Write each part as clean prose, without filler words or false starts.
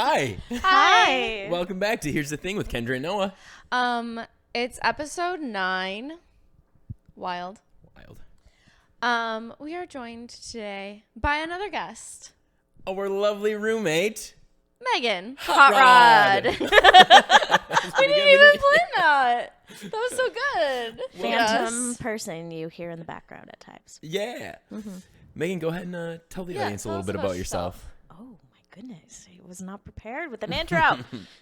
Hi. Hi. Welcome back to Here's the Thing with Kendra and Noah. It's episode 9. Wild. We are joined today by another guest. Our lovely roommate, Megan. Hot Rod. We didn't even plan that. That was so good. Phantom person you hear in the background at times. Yeah. Megan, go ahead and tell the audience a little bit about yourself. Oh my goodness, I was not prepared with an intro.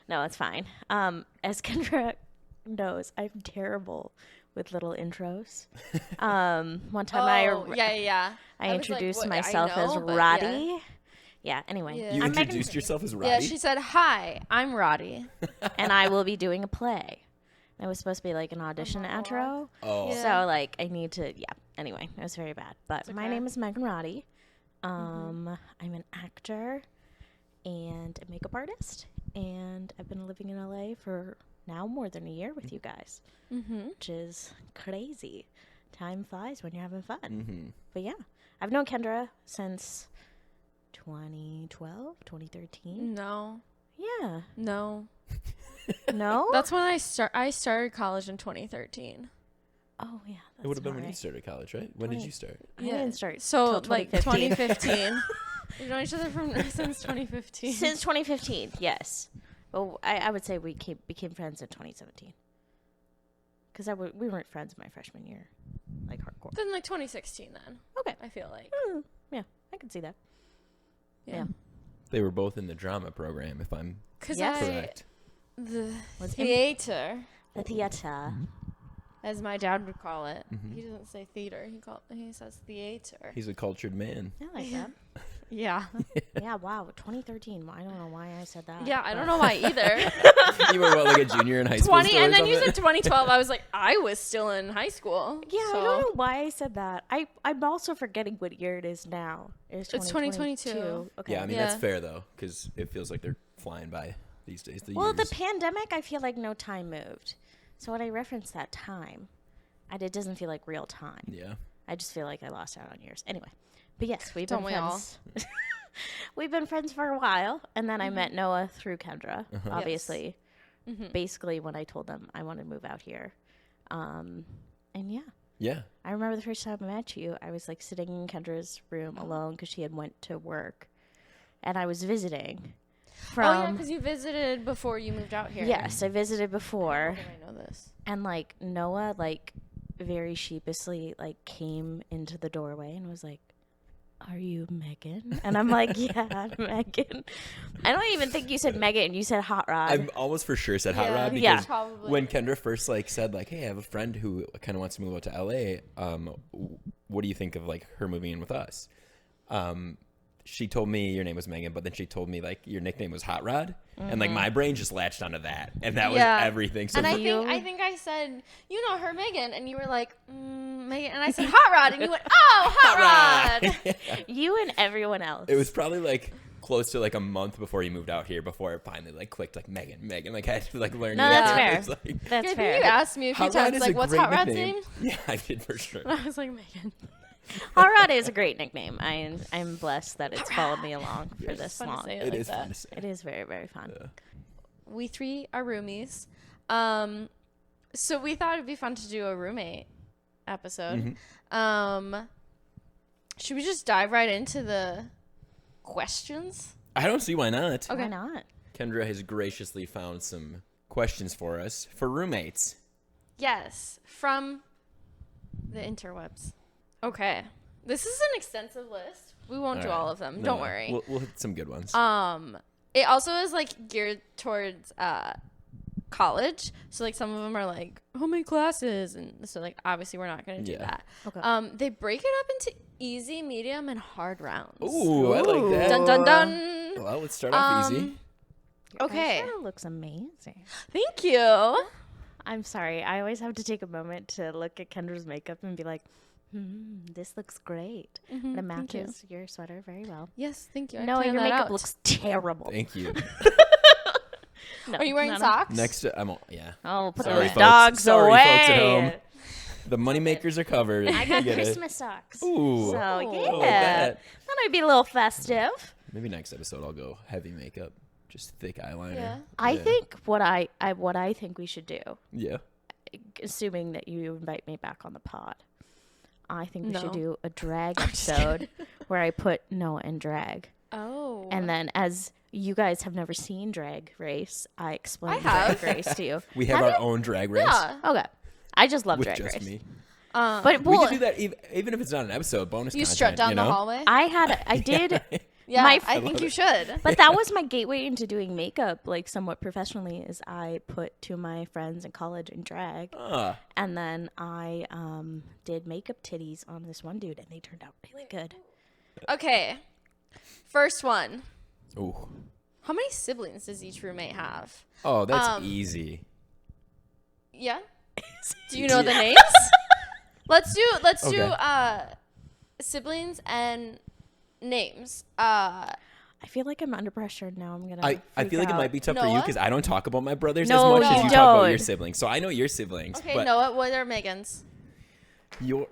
No, it's fine. As Kendra knows, I'm terrible with little intros. One time I introduced myself as Roddy. Yeah, anyway. Yeah. You I'm introduced yourself as Roddy? Yeah, she said, "Hi, I'm Roddy." And I will be doing a play. It was supposed to be like an audition intro. Oh. Yeah. So like I need to, anyway, it was very bad. But my name is Megan Roddy. I'm an actor and a makeup artist. And I've been living in LA for now more than a year with you guys, which is crazy. Time flies when you're having fun. But yeah, I've known Kendra since 2012, 2013. No. Yeah. No. No? That's when I started college in 2013. Oh, yeah. It would have been when you started college, right? When did you start? I didn't start So, till like 2015. 2015. We've known each other since 2015. Since 2015, yes. Well, I would say we became friends in 2017. Because we weren't friends my freshman year, like hardcore. Then like 2016 then. Okay. I feel like. Yeah, I can see that. Yeah. They were both in the drama program, if I'm Yes. correct. The Was theater, The theater. as my dad would call it. He doesn't say theater. He says theater. He's a cultured man. I like that. Yeah. Yeah, wow. 2013. I don't know why I said that. Yeah, I don't know why either. You were, like a junior in high school? 20, and then you said 2012. I was like, I was still in high school. Yeah, so. I don't know why I said that. I'm also forgetting what year it is now. It's 2022. Okay. Yeah, I mean, Yeah. that's fair, though, because it feels like they're flying by these days. The Well, years. the pandemic, I feel like no time moved. So when I reference that time, it doesn't feel like real time. Yeah. I just feel like I lost out on years. Anyway, but yes, we've Don't been we all? friends. We've been friends for a while, and then I met Noah through Kendra. Obviously, basically when I told them I wanted to move out here, and yeah. Yeah. I remember the first time I met you, I was like sitting in Kendra's room alone because she had went to work, and I was visiting. Oh, yeah, because you visited before you moved out here. Yes, I visited before. How did I know this? And like Noah, like very sheepishly, like came into the doorway and was like, "Are you Megan?" And I'm like, "Yeah, I'm Megan." I don't even think you said Megan. You said Hot Rod. I almost for sure said Hot Rod because Yeah. Probably. when Kendra first said hey, I have a friend who kind of wants to move out to LA. What do you think of like her moving in with us? She told me your name was Megan, but then she told me like your nickname was Hot Rod, and like my brain just latched onto that, and that was everything. So And I think I said, you know her, Megan, and you were like, Megan, and I said Hot Rod, and you went, oh, Hot Rod. You and everyone else. it was probably like close to like a month before you moved out here before it finally like clicked, like Megan, like I had to like learn. No, your that's name. fair. It's like, That's I think fair. you asked me a few Hot Rod times, is like, a what's great Hot Rod's nickname. name? Yeah, I did for sure. I was like, Megan. Hot Rod is a great nickname. I'm blessed that it's followed me along for this Fun to long. say It like is that. fun to say. It is very, very fun. Yeah. We 3 are roomies. So we thought it'd be fun to do a roommate episode. Should we just dive right into the questions? I don't see why not. Okay. Why not? Kendra has graciously found some questions for us for roommates. Yes, from the interwebs. Okay. This is an extensive list. We won't do right. all of them. No, Don't no. worry. We'll hit some good ones. It also is like geared towards college. So like some of them are like how many classes, and so like obviously we're not going to do that. Okay. They break it up into easy, medium, and hard rounds. Ooh, I like that. Dun dun dun. Well, let's start off easy. Okay. Eyeshadow looks amazing. Thank you. I'm sorry. I always have to take a moment to look at Kendra's makeup and be like, this looks great. And it matches your sweater very well. Yes, thank you. I No, planned your that makeup out. looks terrible. Thank you. No, Are you wearing not socks? Next, yeah. Oh, put Sorry, those folks. dogs Sorry, away. folks at home. The moneymakers are covered. I got You get it. Christmas socks. Ooh. So, I yeah. like that. Thought it'd be a little festive. Maybe next episode I'll go heavy makeup. just thick eyeliner. Yeah. I think what I think we should do, Yeah. assuming that you invite me back on the pod, I think we should No. do a drag episode where I put Noah in drag. Oh. And then, as you guys have never seen Drag Race, I explain I have. Drag Race to you. We have our own drag race. Yeah. Okay. I just love With Drag just Race. me. But We well, can do that even if it's not an episode. Bonus You content. strut down you the know? hallway. I did, Yeah, my- I think you should. but that was my gateway into doing makeup, like somewhat professionally. Is I put two of my friends in college in drag, and then I did makeup titties on this one dude, and they turned out really good. Okay. First one. Ooh. How many siblings does each roommate have? Oh, that's easy. Yeah. Do you know the names? Let's do Okay. siblings and names. I feel like I'm under pressure now. I'm gonna. I feel like it might be tough for you Noah? because I don't talk about my brothers No, as much as you you talk about your don't. siblings. So I know your siblings. Okay, but Noah, what are Megan's? your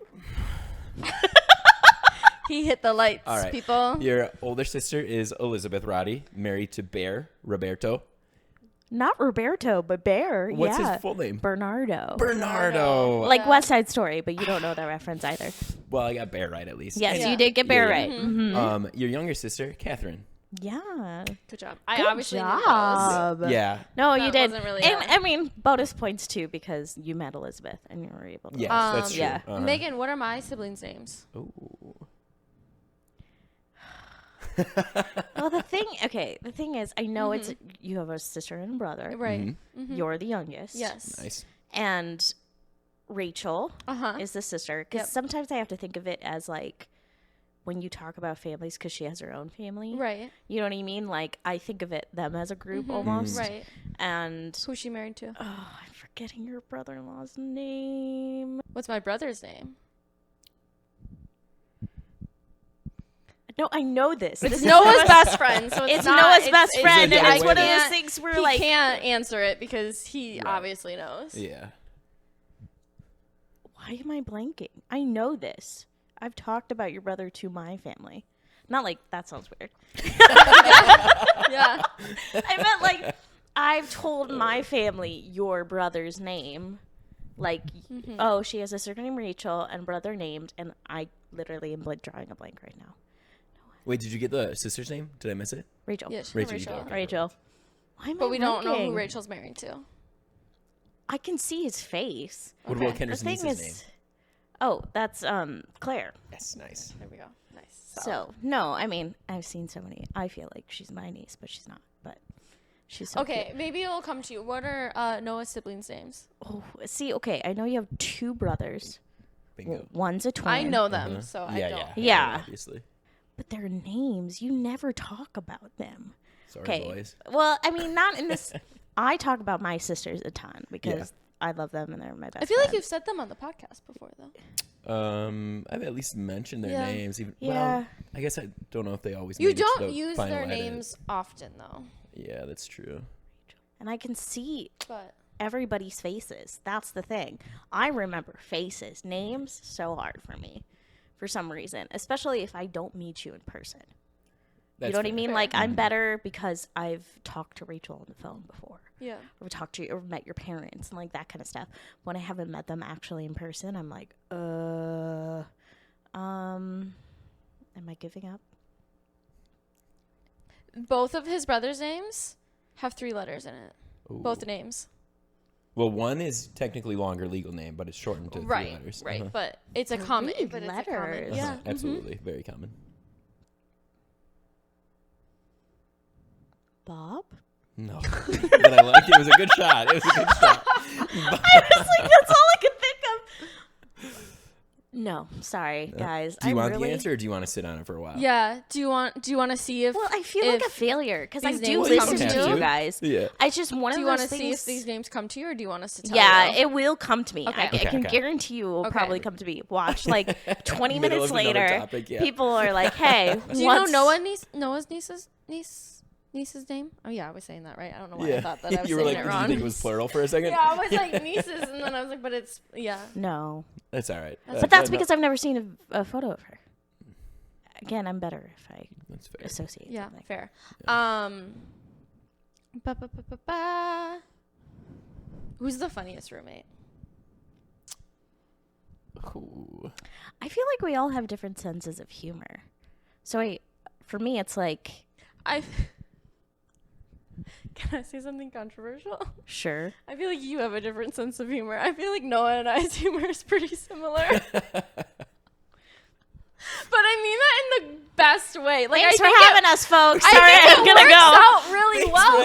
He hit the lights, all right. people. Your older sister is Elizabeth Roddy, married to Bear Roberto. Not Roberto, but Bear. What's yeah. his full name? Bernardo. Bernardo. Like West Side Story, but you don't know that reference either. Well, I got Bear right at least. Yes, Yeah. you did get Bear Yeah, right. yeah. Mhm. Your younger sister, Catherine. Yeah. Good job. I Good obviously knew those. job. Yeah. No, That you did. wasn't really and a- I mean, bonus points too because you met Elizabeth and you were able to. Yes, that's true. yeah. Uh-huh. Megan, what are my siblings' names? Ooh. Well, the thing is, I know it's you have a sister and a brother. Right. Mm-hmm. You're the youngest. Yes. Nice. And Rachel Uh-huh. is the sister because Yep. sometimes I have to think of it as like when you talk about families because she has her own family. Right. You know what I mean? Like I think of it them as a group almost. Right. And Who's she married to? oh, I'm forgetting your brother-in-law's name. What's my brother's name? No, I know this. It's This is Noah's best friend. So It's not, Noah's best it's friend, a and it's way one of to- those things where He like can't answer it because he Right. obviously knows. Yeah. why am I blanking? I know this. I've talked about your brother to my family. Not like that sounds weird. Yeah. I meant like I've told my family your brother's name. Like, oh, she has a sister named Rachel and brother named, and I literally am drawing a blank right now. Wait, did you get the sister's name? Did I miss it? Rachel. Yes. Rachel, you did, okay. Rachel. Why am I But we don't know blanking? who Rachel's married to. I can see his face. What Okay. about The Kendra's thing niece's is, name? oh, that's Claire. Yes, nice. There we go. Nice. So no, I mean I've seen so many. I feel like she's my niece, but she's not. But she's so Okay, cute. maybe it'll come to you. What are Noah's siblings' names? Oh, see, okay, I know you have two brothers. Bingo. One's a twin. I know them, Uh-huh. so yeah, I don't. Yeah. Obviously. but their names you never talk about them. Sorry, Okay. boys. Well, I mean, not in this. I talk about my sisters a ton because I love them and they're my best. I feel like friends. you've said them on the podcast before, though. I've at least mentioned their Yeah. names. Even, Yeah. Well, I guess I don't know if they always. You made it to don't the use final their edit. names often, though. Yeah, that's true. and I can see But everybody's faces. That's the thing. I remember faces, names. So hard for me, for some reason, especially if I don't meet you in person. That's You know what I fair. mean? Like I'm better because I've talked to Rachel on the phone before, yeah. or talked to you, or met your parents, and like that kind of stuff. When I haven't met them actually in person, I'm like, am I giving up? Both of his brothers' names have 3 letters in it. Ooh. Both names. Well, one is technically longer legal name, but it's shortened to 3 Right. letters. Right. Uh-huh. But it's a Three common. But it's a common. letters. Yeah. Uh-huh. Absolutely, very common. Bob? No, but I like it. It was a good shot. It was a good shot. I was like, that's all I could think of. No, sorry, guys. Do you want really... the answer, or do you want to sit on it for a while? Yeah. Do you want to see if? Well, I feel like a if failure because I these do names listen come to to you you? guys. Yeah. It's just one do of you those want to see if things. these names come to you, or do you want us to tell Yeah, you? it will come to me. Okay. I Okay, can okay. guarantee you it will Okay. probably come to me. Watch, like 20 Middle minutes of another later, topic, yeah. people are like, "Hey, Do you know Noah's niece's name? Oh yeah, I was saying that right. I don't know why I thought that I was you were saying like, it did you wrong. think it was plural for a second? Yeah, I was like nieces, and then I was like, but it's No, That's all right. but that's because I've never seen a photo of her. Again, I'm better if I That's fair. associate. Yeah, something. fair. Ba-ba-ba-ba-ba. Who's the funniest roommate? Ooh. I feel like we all have different senses of humor. So for me, it's like, Can I say something controversial? sure. I feel like you have a different sense of humor. I feel like Noah and I's humor is pretty similar. But I mean that in the best way. Like, Thanks I for think having us, folks. I Sorry, think I'm it gonna works go. out really well,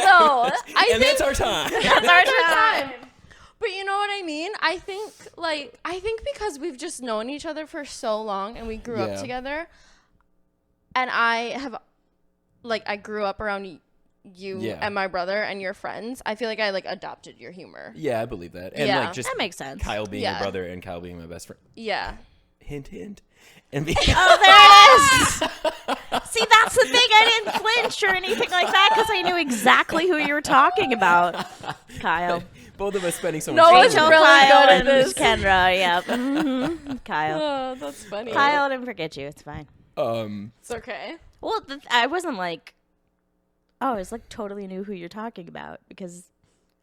though. And that's our time. That's our time. But you know what I mean? I think because we've just known each other for so long and we grew up together, and I grew up around you and my brother and your friends. I feel like I adopted your humor. Yeah, I believe that. And Yeah. just That makes sense. Kyle being your brother and Kyle being my best friend. Yeah. Hint, hint. And Oh, there it is. See, that's the thing. I didn't flinch or anything like that because I knew exactly who you were talking about. Kyle. both of us spending so much Noah's time. Rachel, really Kyle, good at and this. Kendra. Yep. Mm-hmm. Kyle. Oh, that's funny. Kyle didn't forget you. It's fine. It's okay. Well, I wasn't like, I was like totally knew who you're talking about because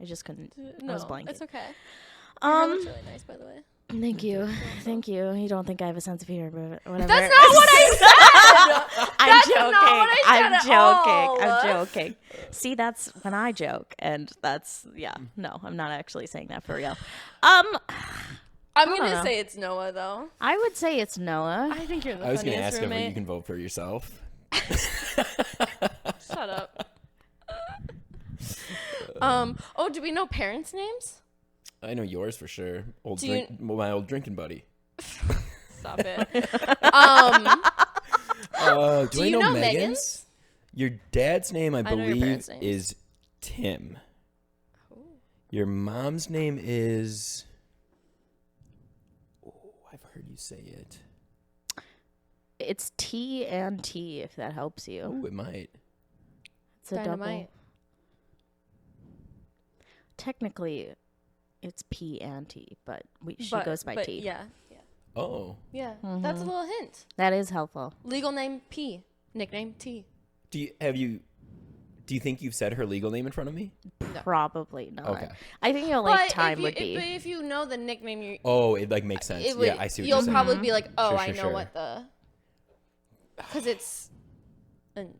I just couldn't. No, I was blanking. it's okay. Your hair looks Um, really nice, by the way. Thank you. Thank you. You don't think I have a sense of humor, but whatever. That's not what I said. I'm That's joking. not what I said I'm at joking. all. I'm joking. See, that's when I joke, and that's no, I'm not actually saying that for real. I'm don't gonna know. say it's Noah though. I would say it's Noah. I think you're the I was funniest going to ask roommate. if you can vote for yourself. Shut up. Oh, do we know parents' names? I know yours for sure. Do My old drinking buddy. Stop it. Do I you know know Megan's? Megan's? Your dad's name, I know your believe, parents' names. is Tim. Your mom's name is... Oh, I've heard you say it. It's T and T, if that helps you. Oh, it might. It's a Dynamite. double. Technically, it's P and T, but she goes by T. Yeah. Oh. Yeah. That's a little hint. That is helpful. Legal name P. Nickname T. Do you think you've said her legal name in front of me? Probably not. Okay. I think the only time would be. But if you know the nickname, you Oh, it makes sense. it would, Yeah, I see what you'll you're saying. probably be like, oh, Sure, I sure, know sure. what the, because it's an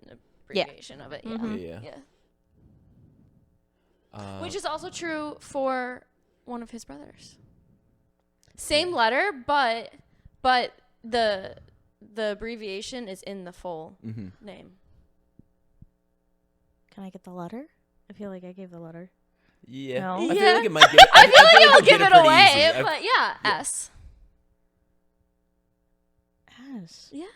abbreviation of it. Yeah. Yeah. Which is also true for one of his brothers. Same letter, but the abbreviation is in the full name. Can I get the letter? I feel like I gave the letter. Yeah. No. I feel Yeah. like it might get I feel like it'll you'll give it away, easy. but yeah, S. Yes. Yeah.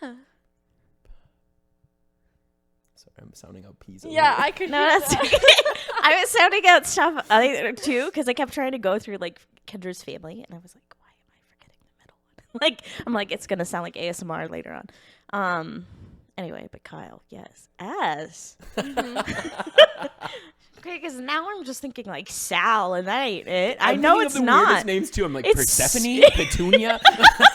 Sorry, I'm sounding out peas. over Yeah, here. I could. No, hear that's that. okay. I was sounding out stuff too because I kept trying to go through like Kendra's family, and I was like, why am I forgetting the middle one? Like, I'm like, it's gonna sound like ASMR later on. Anyway, but Kyle, yes, S. Okay, because now I'm just thinking like Sal, and that ain't it. I I'm know thinking it's of the not. weirdest names too. I'm like It's- Persephone, Petunia.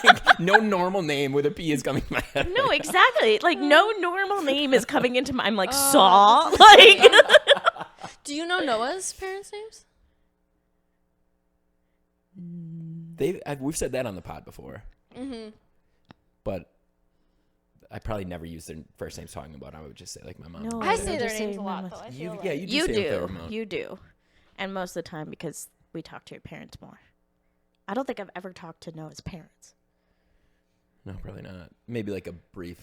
Like, no normal name with a P is coming to my head. No, exactly. Like no normal name is coming into my. I'm like Oh, Saul. that's Like. Do you know Noah's parents' names? We've said that on the pod before. But I probably never used their first names talking about it. I would just say like my mom. No, I I say their just names say a lot, my though. I You, feel yeah, like. you do. You say a fair do. amount. You do. And most of the time because we talk to your parents more. I don't think I've ever talked to Noah's parents. No, probably not. Maybe like a brief,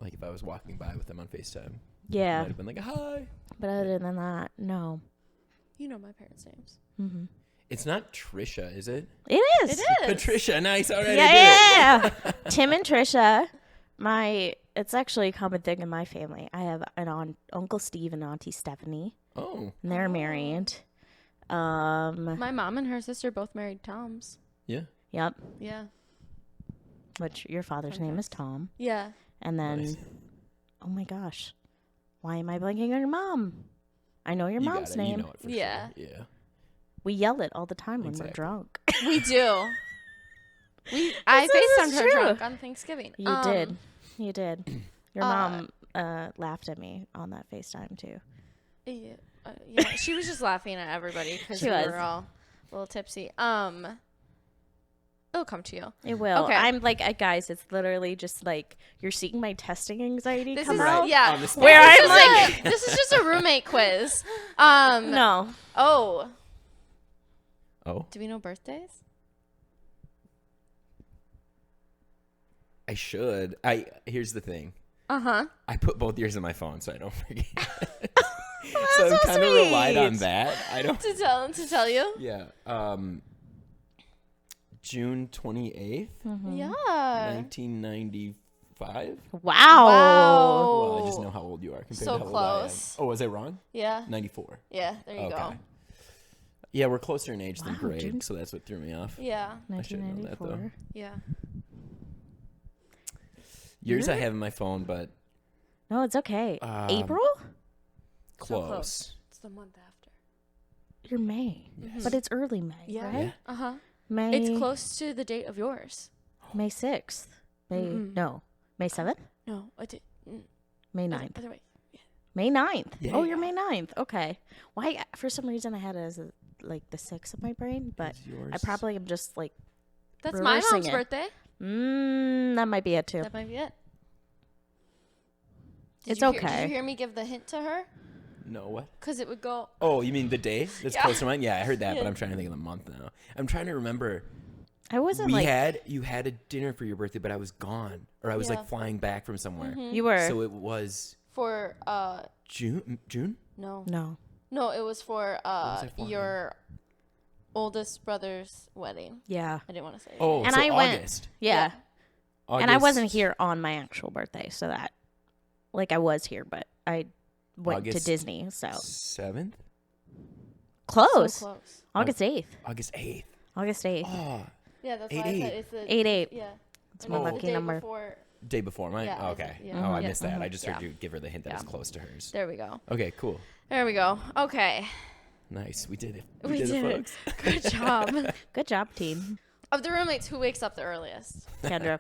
like if I was walking by with them on FaceTime. Yeah. Might have been like, hi. But other than that, no. You know my parents' names. Mm-hmm. It's not Trisha, is it? It is. It is. Patricia, nice. All right, Yeah. Tim and Trisha. It's actually a common thing in my family. I have an Uncle Steve and Auntie Stephanie. Oh, And they're married. My mom and her sister both married Toms. yeah. Yep. Yeah. Which your father's name is Tom. Yeah. And then, Nice. oh my gosh, why am I blanking on your mom? I know your You mom's got it. name. You know it for Yeah. sure. Yeah. We yell it all the time when Exactly. we're drunk. We do. I This is FaceTimed her true. drunk on Thanksgiving. You did. You did. Your mom laughed at me on that FaceTime too. Yeah, she was just laughing at everybody because we were all a little tipsy. It'll come to you. It will. Okay. I'm like, guys, it's literally just like you're seeing my testing anxiety This come is out. yeah. Where I'm like, this is just a roommate quiz. no. Oh. Oh. Do we know birthdays? I should. Here's the thing. Uh-huh. I put both years in my phone so I don't forget. That's so I've so kind of relied sweet. on that. I don't. To tell you. Yeah. June 28th, Yeah. 1995. Wow. Well, I just know how old you are compared So to how close. old I am. Oh, was I wrong? Yeah. 94. Yeah. There you go. Yeah, we're closer in age than Wow, grade, June- so that's what threw me off. Yeah. I should know that, though. 1994. Yeah. Years I have in my phone, but No, it's okay. April? close. It's the month after. You're May. Yes. but it's early May, Yeah. right? Yeah. Uh-huh. May. It's close to the date of yours. May 6th. May Mm-mm. No. May 7th? No, I did. May 9th. Other way. May 9th. Yeah. Oh, you're May 9th. Okay. Why? For some reason, I had it as like the 6th of my brain, but It's yours. I probably am just like, That's my Reversing mom's it. birthday. that might be it too. That might be it. It's Did okay. you hear me give the hint to her? No, what? Because it would go. Oh, you mean the day that's Yeah. close to mine? Yeah, I heard that, but Yeah. I'm trying to think of the month now. I'm trying to remember. I wasn't You like had a dinner for your birthday, but I was gone, or I was Yeah. like flying back from somewhere. you were. So it was For June. no, No. it was for was it for? your oldest brother's wedding. Yeah. I didn't want to say. Oh, And so I went- August. Yeah. August. And I wasn't here on my actual birthday, so that, like, I was here, but I went August to Disney, so 7th, close. So close. August 8th. August 8th. August 8th. Oh, Yeah, that's 8-8. why I said it's the 8/8. Yeah, It's And my it's the lucky day number. Before. day before mine. Yeah, Oh, I okay. think- yeah. Oh, I Yeah. missed that. I just heard Yeah. you give her the hint that Yeah. was close to hers. There we go. Okay, cool. There we go. Okay. Nice. We did it. We did it. folks. Good job. Good job, team. Of the roommates, who wakes up the earliest? Kendra.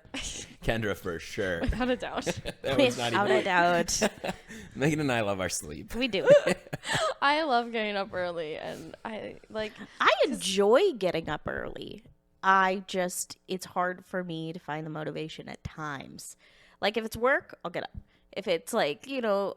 Kendra for sure. Without a doubt. That was not Without even. a doubt. Megan and I love our sleep. We do. I love getting up early, and I enjoy getting up early. It's hard for me to find the motivation at times. Like, if it's work, I'll get up. If it's like,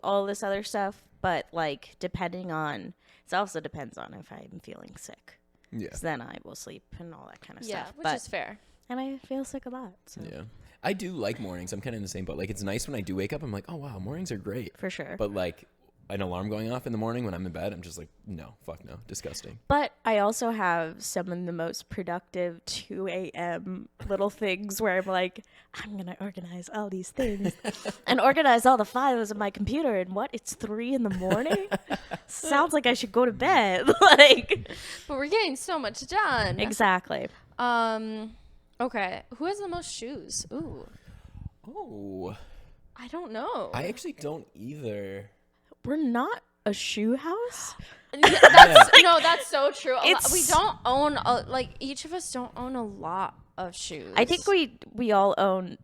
all this other stuff, but like, it also depends on if I'm feeling sick. Yeah. So then I will sleep and all that kind of yeah, stuff. which is fair. And I feel sick a lot. So. Yeah. I do like mornings. I'm kind of in the same boat. Like, it's nice when I do wake up. I'm like, oh, wow, mornings are great. For sure. But, like, an alarm going off in the morning when I'm in bed, I'm just like, no, fuck no. Disgusting. But I also have some of the most productive 2 a.m. little things where I'm like, I'm going to organize all these things and organize all the files in my computer. And it's 3 in the morning? Sounds like I should go to bed. Like, But we're getting so much done. exactly. Okay. Who has the most shoes? Ooh. Oh. I don't know. I actually don't either. We're not a shoe house. That's so true. We It's- don't own each of us don't own a lot of shoes. I think we all own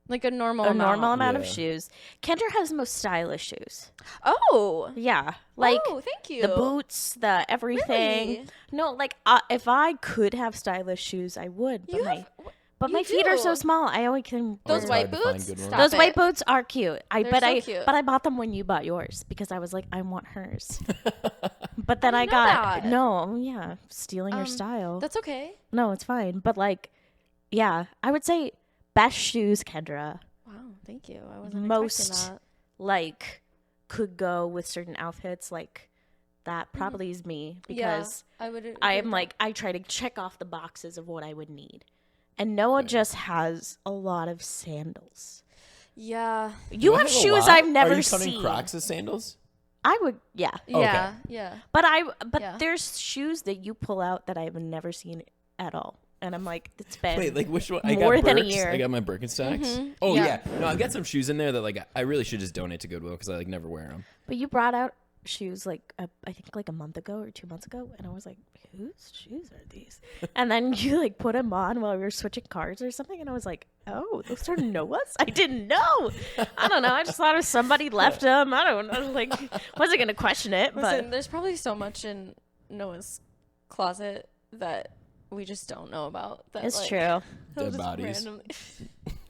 like a normal a normal amount of Yeah. shoes. Kendra has the most stylish shoes. Oh. Yeah. Like, oh, thank you. the boots, the everything. Really? No, like if I could have stylish shoes, I would. But You my have- but you my feet are so do. small. I only can. Those it's wear- white hard to find boots. good ones. Stop Those white it. boots are cute. They're so cute. But I bought them when you bought yours because I was like, I want hers. But then I know got that. no, yeah, stealing your style. That's okay. No, it's fine. But like, yeah, I would say best shoes, Kendra. Wow, thank you. I wasn't Most expecting that. like could go with certain outfits. Like that probably is me because I would. I am like I try to check off the boxes of what I would need. And Noah just has a lot of sandals. Yeah. You Do I have a shoes lot? I've never Are you counting seen. Crocs as sandals? I would, yeah. Yeah. Yeah. But Yeah. there's shoes that you pull out that I've never seen at all. And I'm like, it's been Wait, like which one? I got more than a Birks. year. I got my Birkenstocks. Mhm. Oh Yeah. yeah. No, I've got some shoes in there that like I really should just donate to Goodwill because I like never wear them. But you brought out shoes like I think like a month ago or 2 months ago, and I was like, whose shoes are these? And then you like put them on while we were switching cars or something, and I was like, oh, those are Noah's? I didn't know. I don't know. I just thought if somebody left them. I don't know. Like, wasn't gonna question it. Listen, But there's probably so much in Noah's closet that we just don't know about. That, it's like, true. he'll Dead just bodies. randomly-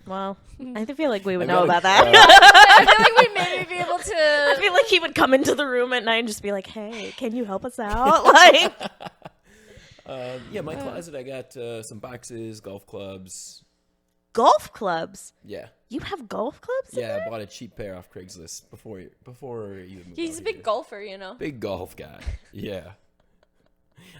Well, I feel like we would I know gotta- about that. I feel like we maybe be able to. I feel like he would come into the room at night and just be like, "Hey, can you help us out?" Like, Yeah, my closet. I got some boxes, golf clubs. golf clubs. Yeah, You have golf clubs? in yeah. there? I bought a cheap pair off Craigslist before you moved He's out a big here. golfer, you know. Big golf guy. Yeah.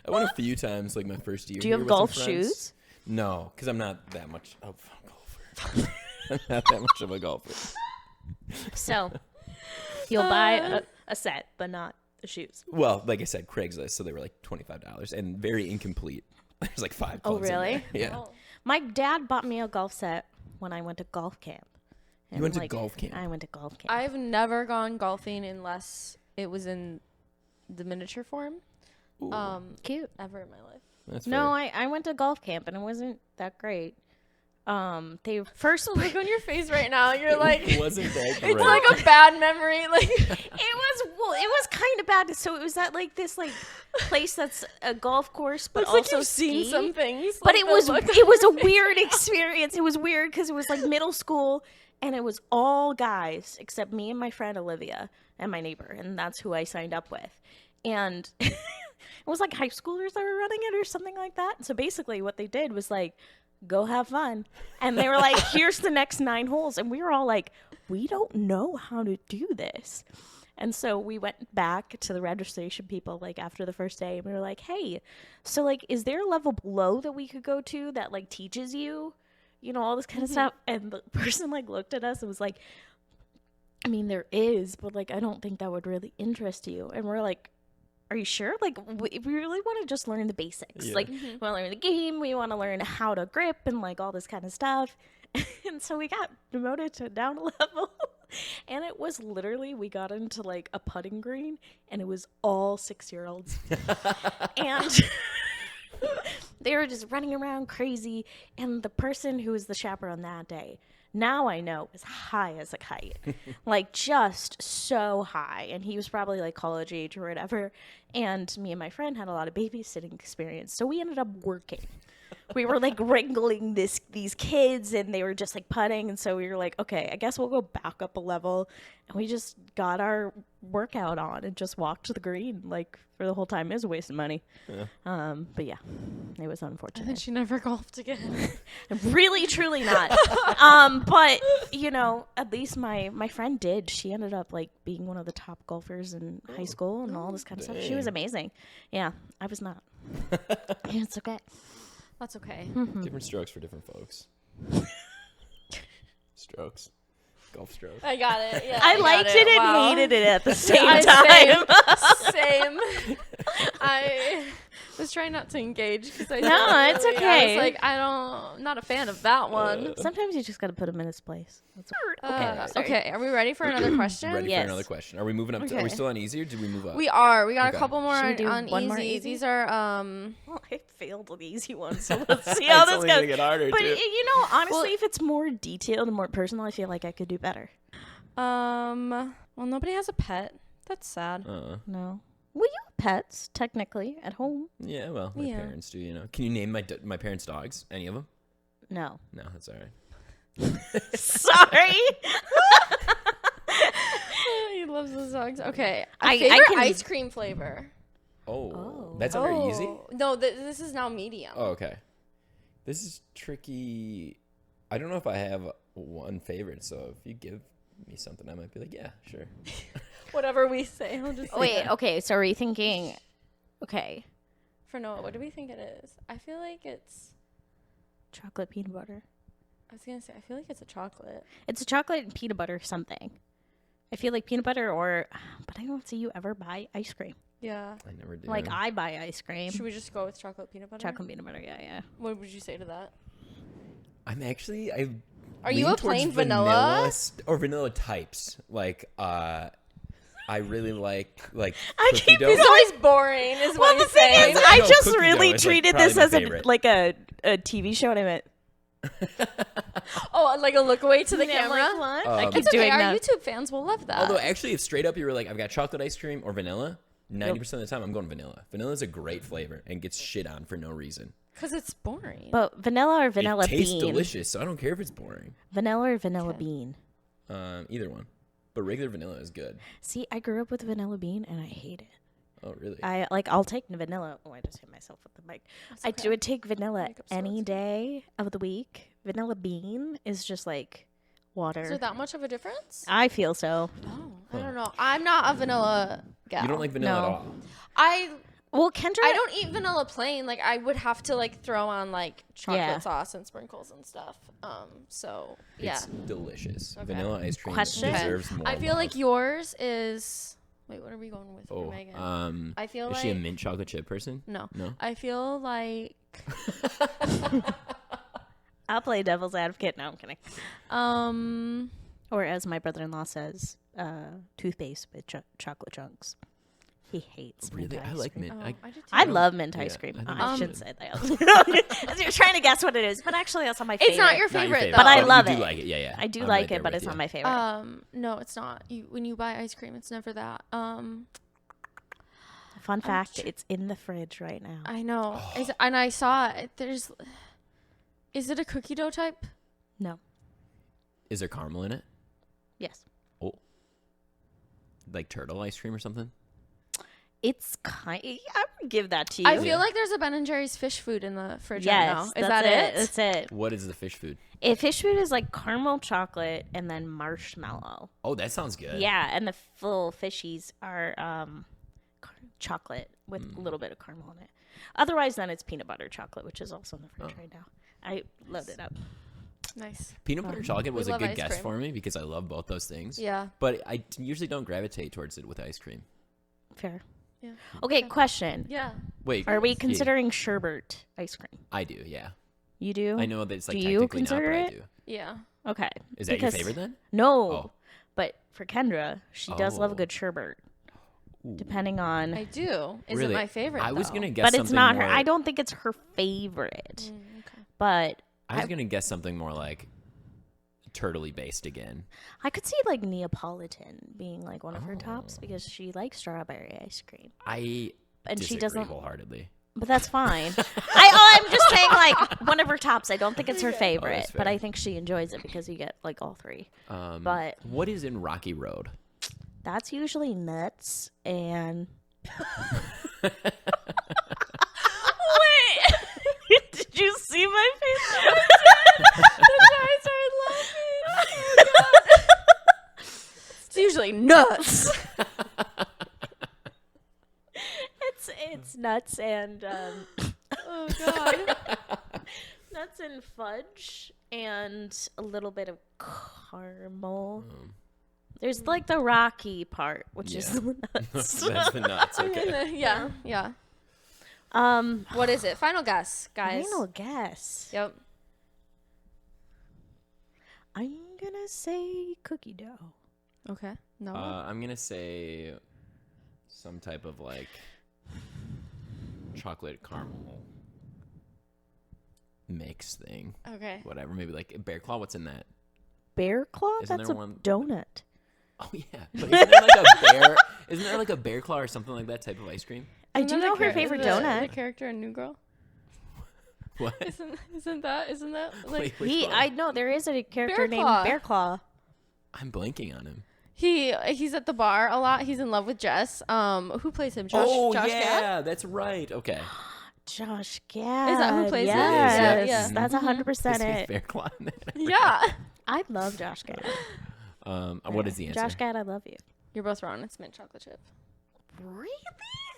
I went a few times, like my first year. Do you here have with some golf friends. shoes? No, because I'm not that much of a golfer. I'm not that much of a golfer. So you'll buy a set, but not the shoes. Well, like I said, Craigslist, so they were like $25 and very incomplete. There's like 5 Oh, clubs in really? there. Yeah. Oh. My dad bought me a golf set when I went to golf camp. You went to golf camp? I went to golf camp. I've never gone golfing unless it was in the miniature form. Ooh, Cute. Ever in my life. that's No, fair. I went to golf camp and it wasn't that great. They first The look on your face right now, you're like, It wasn't that great. it's like a bad memory. Like, it was kind of bad. So it was at like this like place that's a golf course, but looks like also you've seen ski. some things. But like it the was look- a weird experience. It was weird because it was like middle school and it was all guys except me and my friend Olivia and my neighbor, and that's who I signed up with. And it was like high schoolers that were running it or something like that. So basically what they did was like, go have fun. And they were like, here's the next 9 holes. And we were all like, we don't know how to do this. And so we went back to the registration people like after the first day and we were like, hey, so like, is there a level below that we could go to that like teaches you, you know, all this kind of stuff? And the person like looked at us and was like, I mean, there is, but like, I don't think that would really interest you. And we're like, are you sure? Like, we really want to just learn the basics. Yeah. Like, we want to learn the game. We want to learn how to grip and like all this kind of stuff. And so we got demoted to down a level. And it was literally, we got into like a putting green and it was all 6-year-olds. And they were just running around crazy. And the person who was the chaperone that day, now I know, is high as a kite. Like, just so high. And he was probably like college age or whatever. And me and my friend had a lot of babysitting experience. So we ended up working. We were like wrangling these kids and they were just like putting. And so we were like, okay, I guess we'll go back up a level. And we just got our workout on and just walked to the green like for the whole time. It was a waste of money. Yeah. But yeah, it was And unfortunate. she never golfed again. Really, truly not. But you know, at least my friend did. She ended up like being one of the top golfers in high school and all this kind of stuff. She was dang. amazing. Yeah, I was not. It's okay. That's okay. Different strokes for different folks. Strokes. Golf strokes. I got it. Yeah, I got liked it and Wow. hated it at the same I- time. Same. I was trying not to engage because I No, it's I okay. was like, I'm not a fan of that one. Sometimes you just got to put him in his place. That's sorry. Okay, are we ready for another question? Ready Yes. for another question? Are we moving up? Are Okay. we still on easy or did we move up? We are. We got Okay. a couple more Should we do on one easy. more easy? These are Well, I failed the easy one, so let's see how It's this only gonna goes. get harder, But too. you know, honestly, if it's more detailed and more personal, I feel like I could do better. well, nobody has a pet. That's sad. No. Well, you have pets technically at home. Yeah, well, my Yeah. parents do, you know. Can you name my parents' dogs? Any of them? No. No, that's all right. Sorry. He loves the dogs. Okay, I favorite can- ice cream flavor. Oh, that's under easy? No, this is now medium. Oh, okay. This is tricky. I don't know if I have one favorite, so if you give me something, I might be like, yeah, sure. Whatever we say, I'll just say Wait. that. Okay. So are you thinking? Okay. For Noah, what do we think it is? I feel like it's. Chocolate peanut butter. I was gonna say I feel like it's a chocolate. It's a chocolate and peanut butter something. I feel like peanut butter but I don't see you ever buy ice cream. Yeah. I never do. Like I buy ice cream. Should we just go with chocolate peanut butter? Chocolate peanut butter. Yeah. What would you say to that? I'm actually Are you lean a plain towards vanilla? or vanilla types. Like I really like I cookie keep dough. He's always boring, is what he's saying. is, I No, just cookie really dough is, treated probably this my as favorite. a TV show, and I went, Oh, like a look away to the yeah, camera? like, what? I keep It's okay. doing Our that. YouTube fans will love that. Although actually, if straight up you were like, I've got chocolate ice cream or vanilla, 90% of the time I'm going vanilla. Vanilla is a great flavor and gets shit on for no reason. Because it's boring. But vanilla or vanilla it tastes bean? delicious, so I don't care if it's boring. Vanilla or vanilla bean? Either one, but regular vanilla is good. See, I grew up with vanilla bean, and I hate it. Oh really? I'll take vanilla. Oh, I just hit myself with the mic. I would take vanilla Makeup any soda. day of the week. Vanilla bean is just like water. Is there that much of a difference? I feel so. Oh, I don't know. I'm not a vanilla gal. You don't like vanilla No. at all? Well, Kendra, I don't eat vanilla plain. Like I would have to like throw on like chocolate Yeah. sauce and sprinkles and stuff. So yeah. It's delicious. Okay. Vanilla ice cream Question? deserves more. I feel love. like yours is. Wait, what are we going with for Oh, Megan? I feel is like she a mint chocolate chip person? no. No. I feel like I'll play devil's advocate. No, I'm kidding. um Or as my brother-in-law says, toothpaste with chocolate chunks. He hates mint Really, I ice like cream. mint. I do too. I love mint Yeah, ice cream. I think I it's should good. say that. You're trying to guess what it is, but actually that's not my favorite. It's not your Not favorite, your though. But I you love do it. like it. Yeah, yeah. I do I'm like right there it, but with it's you. not my favorite. No, it's not. When you buy ice cream, it's never that. Fun fact, it's in the fridge right now. I know. And I saw it. Is it a cookie dough type? No. Is there caramel in it? Yes. Oh, like turtle ice cream or something? It's kind. I would give that to you. I feel like there's a Ben and Jerry's fish food in the fridge right yes. now. Is That's that it? That's it. What is the fish food? Fish food is like caramel chocolate and then marshmallow. Oh, that sounds good. Yeah, and the full fishies are chocolate with a little bit of caramel in it. Otherwise, then it's peanut butter chocolate, which is also in the fridge right now. I loaded it up. Nice. Peanut butter chocolate was a love good ice guess cream. for me because I love both those things. Yeah. But I usually don't gravitate towards it with ice cream. Fair. Yeah. Okay, question. Yeah. Wait, Are we yeah, considering sherbet ice cream? I do, yeah. You do? I know that it's like Do you technically not, consider but I it? do. Yeah. Okay. Is that your Because- favorite then? No. Oh. But for Kendra, she does love a Oh. good sherbet. Depending on. I do. Is Really? it my favorite? I was though? gonna guess But something it's not more, her. I don't think it's her favorite. Okay. But I was gonna guess something more like turtley based again. I could see like Neapolitan being like one of her tops because she likes strawberry ice cream. I And she disagree doesn't- wholeheartedly. But that's fine. I'm just saying like one of her tops. I don't think it's her favorite, that's but fair. I think she enjoys it because you get like all three. But What is in Rocky Road? that's usually nuts and. Wait, did you see my face? That's why I started laughing. Oh, God. It's usually nuts. It's nuts and Oh God. nuts and fudge and a little bit of caramel. There's like the rocky part, which is Yeah. the nuts. That's the nuts. Okay. Yeah. Yeah. What is it? Final guess, guys. Final guess. Yep. I'm gonna say cookie dough. Okay. No. I'm gonna say some type of like chocolate caramel mix thing. okay. Whatever. Maybe like bear claw. What's in that? Bear claw? Isn't That's there a one- donut. Oh yeah. But isn't there like a bear? Isn't there like a bear claw or something like that type of ice cream? I do know her favorite donut. The character in New Girl. What? Isn't that like Wait, which one? I know there is a character Bear named Claw. Bear Claw. I'm blanking on him. he's at the bar a lot. He's in love with Jess. Who plays him? Josh. Oh Josh yeah, Gad? that's right. Okay. Josh Gad. Is that who plays him? yes. Yeah. That's 100% Is it. bear claw in it? Yeah. I love Josh Gad. What is the answer? Josh Gad, I love you. You're both wrong. It's mint chocolate chip. Really?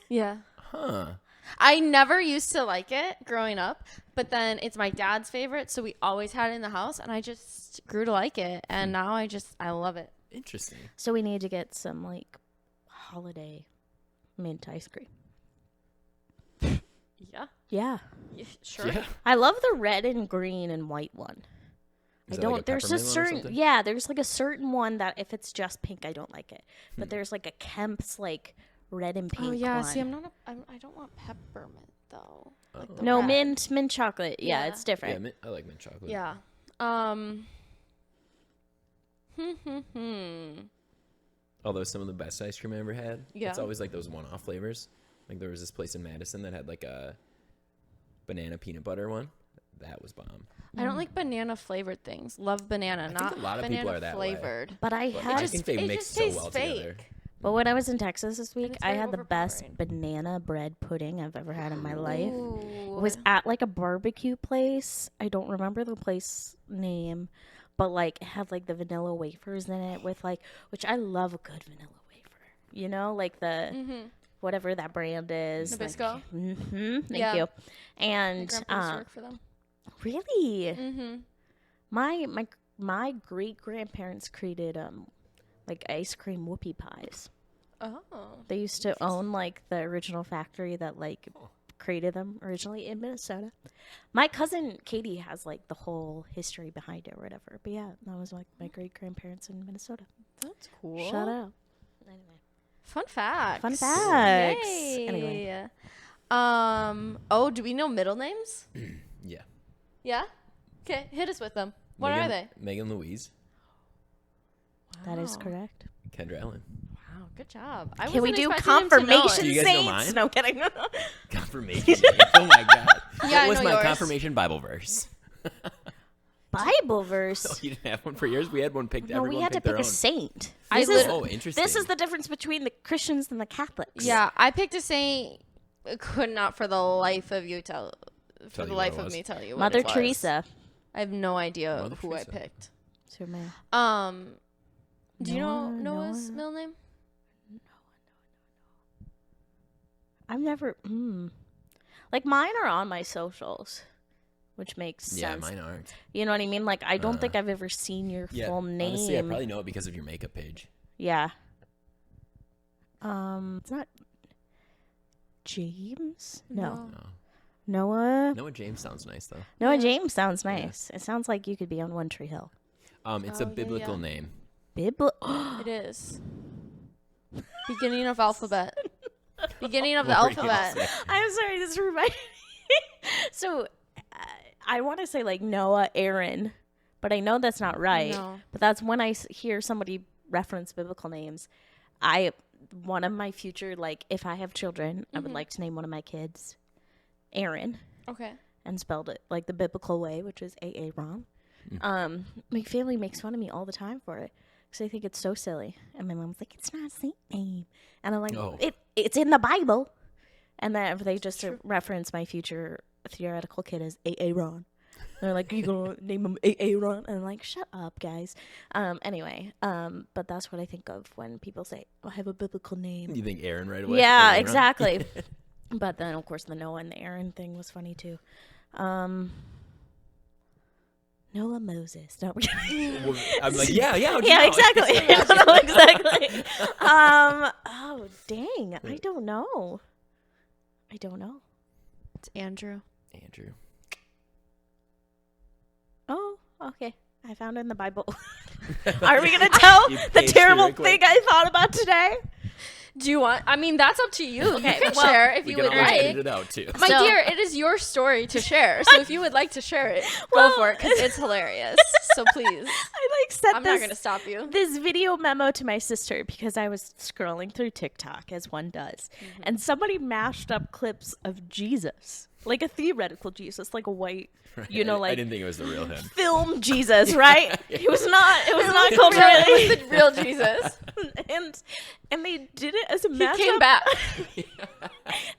Yeah. Huh. I never used to like it growing up, but then it's my dad's favorite, so we always had it in the house, and I just grew to like it, and now I love it. Interesting. So we need to get some like holiday mint ice cream. Yeah. Yeah. Sure. Yeah. I love the red and green and white one. Is I that like don't. a There's a peppermint one or certain something? yeah. There's like a certain one that if it's just pink, I don't like it. But there's like a Kemp's like red and pink. Oh yeah. one. See, I don't want peppermint though. Like the No, red. mint chocolate. Yeah, Yeah. it's different. Yeah, I like mint chocolate. Yeah. Although some of the best ice cream I ever had, Yeah. it's always like those one-off flavors. Like there was this place in Madison that had like a banana peanut butter one. That was bomb. I don't like banana flavored things. Love banana, think not a lot of banana people are that way. flavored. But I But had. I think they it mix just so tastes well fake. together. But when I was in Texas this week, it's I very had the best overpowering. banana bread pudding I've ever had in my life. Ooh. It was at like a barbecue place. I don't remember the place name, but like it had like the vanilla wafers in it with like, which I love a good vanilla wafer. You know, like the whatever that brand is. Nabisco? Thank Yeah. you. My And grandpa used to work for them. really, Mm-hmm. my great grandparents created like ice cream whoopie pies. Oh. They used to own like the original factory that like created them originally in Minnesota. My cousin Katie has like the whole history behind it or whatever. But yeah, that was like my great grandparents in Minnesota. That's cool. Shout out. Anyway. Fun facts. Fun facts. Yay. Anyway. Oh, do we know middle names? Yeah. Yeah? Okay, hit us with them. What are they? Megan Louise, That is Wow. correct. Kendra Ellen. Wow, good job. Can we do wasn't expecting him to know it. confirmation Do you guys know saints? mine? No kidding. Confirmation. Oh my god. Yeah, I What was know my yours. confirmation Bible verse? Bible Oh, verse. you didn't have one for yours? We had one picked. No, Everyone we had to picked their pick a own. saint. I This is, Oh, interesting. this is the difference between the Christians and the Catholics. Yeah, I picked a saint. Could not for the life of you tell. For Tell the you what life it of was. me, tell you what Mother it was. Teresa. I have no idea Mother who Teresa. I picked. It's her man. Do you know Noah, Noah's Noah. middle name? I've never. Like mine are on my socials, which makes Yeah, sense. mine aren't. You know what I mean? Like I don't think I've ever seen your Yeah. full name. Honestly, I probably know it because of your makeup page. Yeah. It's not James. No. No. Noah. Noah James sounds nice though. Noah James sounds nice. It sounds like you could be on One Tree Hill. It's Oh, a yeah, biblical yeah. name. It is. Beginning of alphabet. Beginning of the What were you gonna alphabet. say? I'm sorry, this reminded me. So, I want to say like Noah Aaron, but I know that's not right. No. But that's when I hear somebody reference biblical names. One of my future, like if I have children, I would like to name one of my kids Aaron Okay. and spelled it like the biblical way, which is Aaron. My family makes fun of me all the time for it because they think it's so silly. And my mom's like, it's not a saint name. And I'm like, Oh. it's in the Bible. And then they just reference my future theoretical kid as Aaron. They're like, you gonna name him Aaron? And I'm like, shut up, guys. Anyway, but that's what I think of when people say, I have a biblical name. You think Aaron right away? Yeah, Aaron? exactly. But then, of course, the Noah and the Aaron thing was funny, too. Noah Moses. No, we're kidding. Well, I'm like, yeah. how'd you Yeah, know? exactly. No, exactly. Oh, dang. I don't know. It's Andrew. Andrew. Oh, okay. I found it in the Bible. Are we going to tell You the paged terrible through it thing quick. I thought about today? Do you want? I mean, that's up to you. Okay, You can well, share if We you can would always like. edit it out too. My So- dear, it is your story to share. So if you would like to share it, Well- go for it because it's hilarious. So please, I sent I'm not going to stop you. this video memo to my sister because I was scrolling through TikTok as one does, and somebody mashed up clips of Jesus, like a theoretical Jesus, like a white, you know, I like didn't think it was the real him. film Jesus, right? It was not called It really. was the real Jesus. and they did it as a He mashup. came back.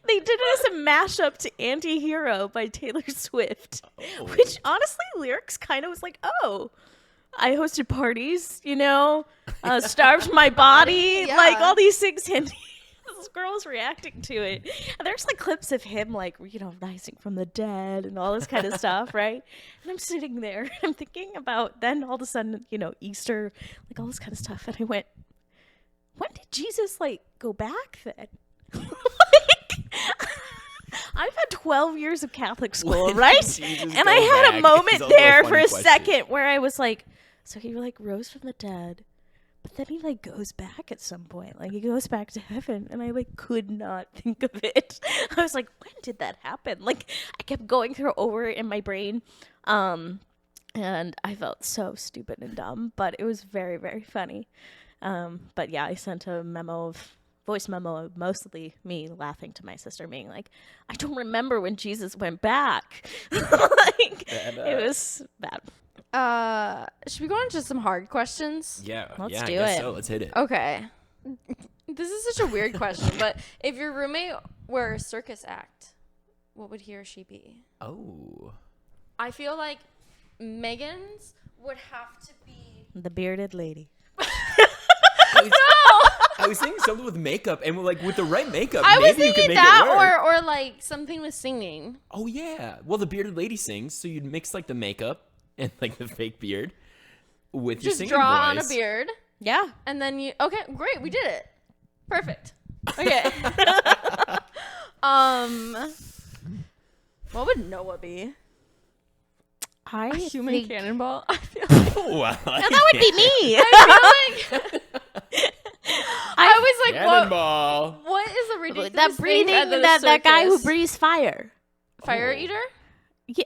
They did it as a mashup to "Anti-Hero" by Taylor Swift, Oh. which honestly, lyrics kind of was like, oh. I hosted parties, you know, starved my body, Yeah. like all these things. And this girl was reacting to it. And there's like clips of him, like, you know, rising from the dead and all this kind of stuff, right? And I'm sitting there, and I'm thinking about then all of a sudden, you know, Easter, like all this kind of stuff. And I went, when did Jesus, like, go back then? Like, I've had 12 years of Catholic school, When right? did Jesus And go I had back? a It's moment also a there funny for a question. second where I was like, so he like rose from the dead, but then he like goes back at some point. Like he goes back to heaven, and I like could not think of it. I was like, when did that happen? Like I kept going through over it in my brain. And I felt so stupid and dumb, but it was very, very funny. But yeah, I sent a voice memo of mostly me laughing to my sister, being like, I don't remember when Jesus went back. Like, it was bad. Should we go on to some hard questions? Yeah. Let's I do guess it. So let's hit it. Okay. This is such a weird question, but if your roommate were a circus act, what would he or she be? Oh. I feel like Megan's would have to be The bearded lady. I was thinking something with makeup, and like with the right makeup, I was maybe you could thinking make it work. that or like something with singing. Oh yeah. Well, the bearded lady sings, so you'd mix like the makeup and like the fake beard with your Just singing draw voice. on a beard Yeah. and then you okay, great, we did it. Perfect. Okay. What would Noah be? I A human think cannonball? I feel like Oh, I like that would be me. I feel like I was like, Cannonball. what is the ridiculous That breathing, that guy who breathes fire. fire Oh. eater? Yeah.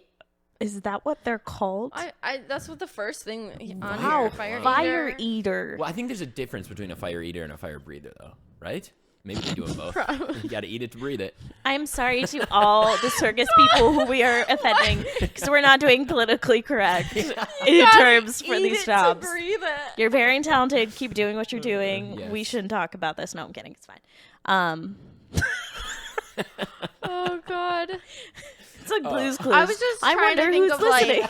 Is that what they're called? I that's what the first thing on Wow, here. fire eater. Well, I think there's a difference between a fire eater and a fire breather, though, right? Maybe they do them both. You got to eat it to breathe it. I'm sorry to all the circus people who we are offending because we're not doing politically correct in terms for these jobs. Breathe it. You're very talented. Keep doing what you're doing. yes. We shouldn't talk about this. No, I'm kidding. It's fine. Oh God. It's like Blue's Clues. I was just I trying wonder to think who's of listening.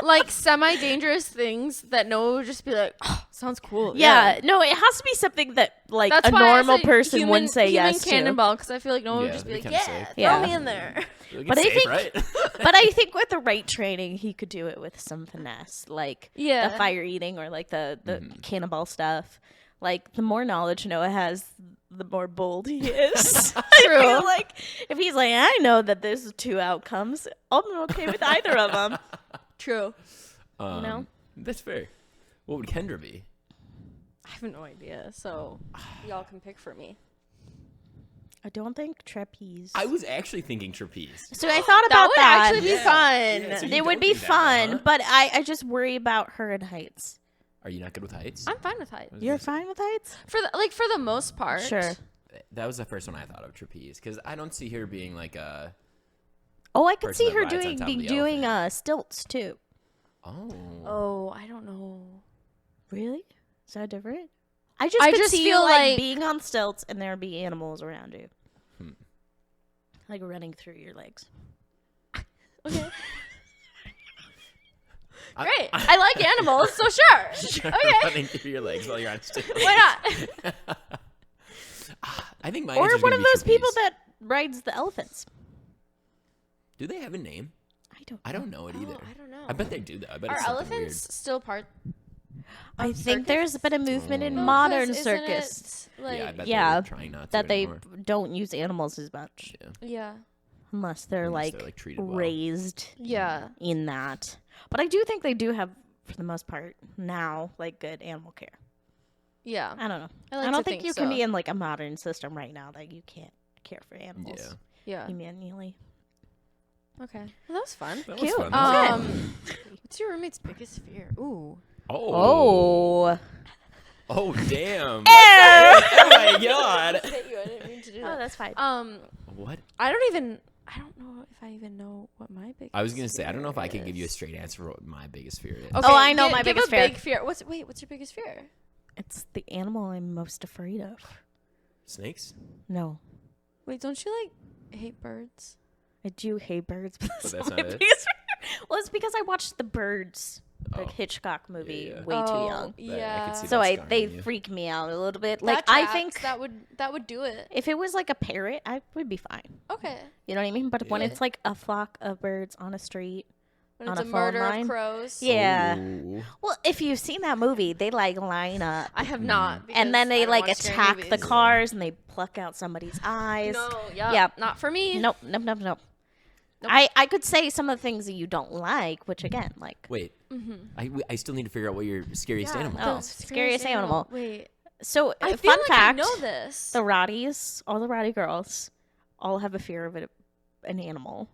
like semi-dangerous things that Noah would just be like, oh, sounds cool. Yeah, no, it has to be something that like That's a why I normal said person human, wouldn't say human yes to. cannonball because I feel like Noah would Yeah, just be that'd like, be kinda yeah, sick. throw Yeah. me in there. But I think- right? But I think with the right training, he could do it with some finesse, like Yeah. the fire eating or like the cannonball stuff. Like the more knowledge Noah has, the more bold he is. I feel like if he's like, I know that there's two outcomes, I'm okay with either of them. True. know? That's fair. What would Kendra be? I have no idea, so y'all can pick for me. I don't think trapeze. I was actually thinking trapeze. So I thought That about would that. actually be fun. Yeah, so you It would don't be do that, fun, huh? but I just worry about her and heights. Are you not good with heights? I'm fine with height. You're fine with heights? For the most part. Sure. That was the first one I thought of, trapeze, because I don't see her being like a. Oh, I could Person see that her rides on top of the doing elephant. stilts too. Oh. Oh, I don't know. Really? Is that different? I just I could just see feel you like like- being on stilts and there be animals around you. Like running through your legs. Okay. Great. I like animals, so sure. Okay. Running through your legs while you're on stage. Why not? I think my Or answer's one gonna of be those people trapeze. that rides the elephants. Do they have a name? I don't know it either. I don't know. I bet they do though. I bet Are it's something elephants still part? I of think there's been a movement in No, 'cause modern isn't circus it, like, weird. Yeah, I bet yeah, they're trying not to that they anymore. don't use animals as much. yeah. Unless they're Unless like they're, like, treated well. raised Yeah. in that. But I do think they do have, for the most part, now, like good animal care. Yeah. I don't know. I like I to don't think think you can so. be in like a modern system right now that you can't care for animals Yeah. Yeah. manually. Okay. Well, that was fun. That was Cute. fun. That was What's your roommate's biggest fear? Ooh. Oh. Oh. Oh, damn. Oh, my God. Hit you. I didn't mean to do Oh, that's fine. What? I don't know if I even know what my biggest. I was going to say, I don't know if I could give you a straight answer for what my biggest fear is. Okay, Oh, I know my give biggest a fear. big fear. What's your biggest fear? It's the animal I'm most afraid of. Snakes? No. Wait, don't you like hate birds? I do hate birds, but that's, that's not not my it? biggest fear. Well, it's because I watched the Birds, like Oh. Hitchcock movie, Yeah. way too young. Yeah. I could see So that they scarring you. freak me out a little bit. That Like I tracks. think that would do it. if it was like a parrot, I would be fine. Okay. You know what I mean? But when Yeah. it's like a flock of birds on a street, When on it's a a phone murder line. of crows. Yeah. Ooh. Well, if you've seen that movie, they like line up. I have not. And then because they I don't like watch scary attack the movies. cars and they pluck out somebody's eyes. No, yep, Yep. not for me. Nope. Nope. I could say some of the things that you don't like, which again, like Wait. I still need to figure out what your scariest animal Oh, is. scariest animal. Wait, So I fun feel like fact, I know this. the Roddies, all the Roddy girls, all have a fear of an animal.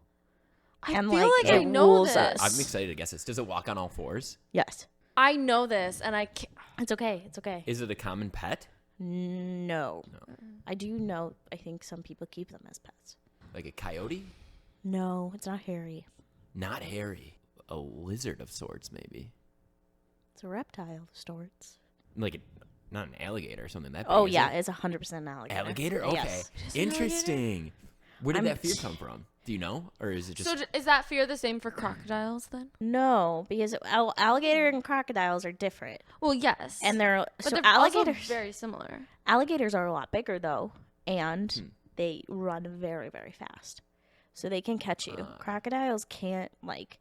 I and, feel like, like I it know rules this. us. I'm excited to guess this. Does it walk on all fours? Yes. I know this, and I can't. It's okay. It's okay. Is it a common pet? No. I do know, I think some people keep them as pets. Like a coyote? No, it's not hairy. Not hairy. A lizard of sorts, maybe. It's a reptile of sorts. Like not an alligator or something that big. Oh, is yeah. it? It's 100% an alligator. Alligator? Okay. Yes. Interesting. Where did I'm- that fear come from? Do you know? Or is it just... So is that fear the same for crocodiles then? No, because alligator and crocodiles are different. Well, yes. And they're... but so they're alligators... also very similar. Alligators are a lot bigger, though. And they run very, very fast. So they can catch you. Crocodiles can't, like,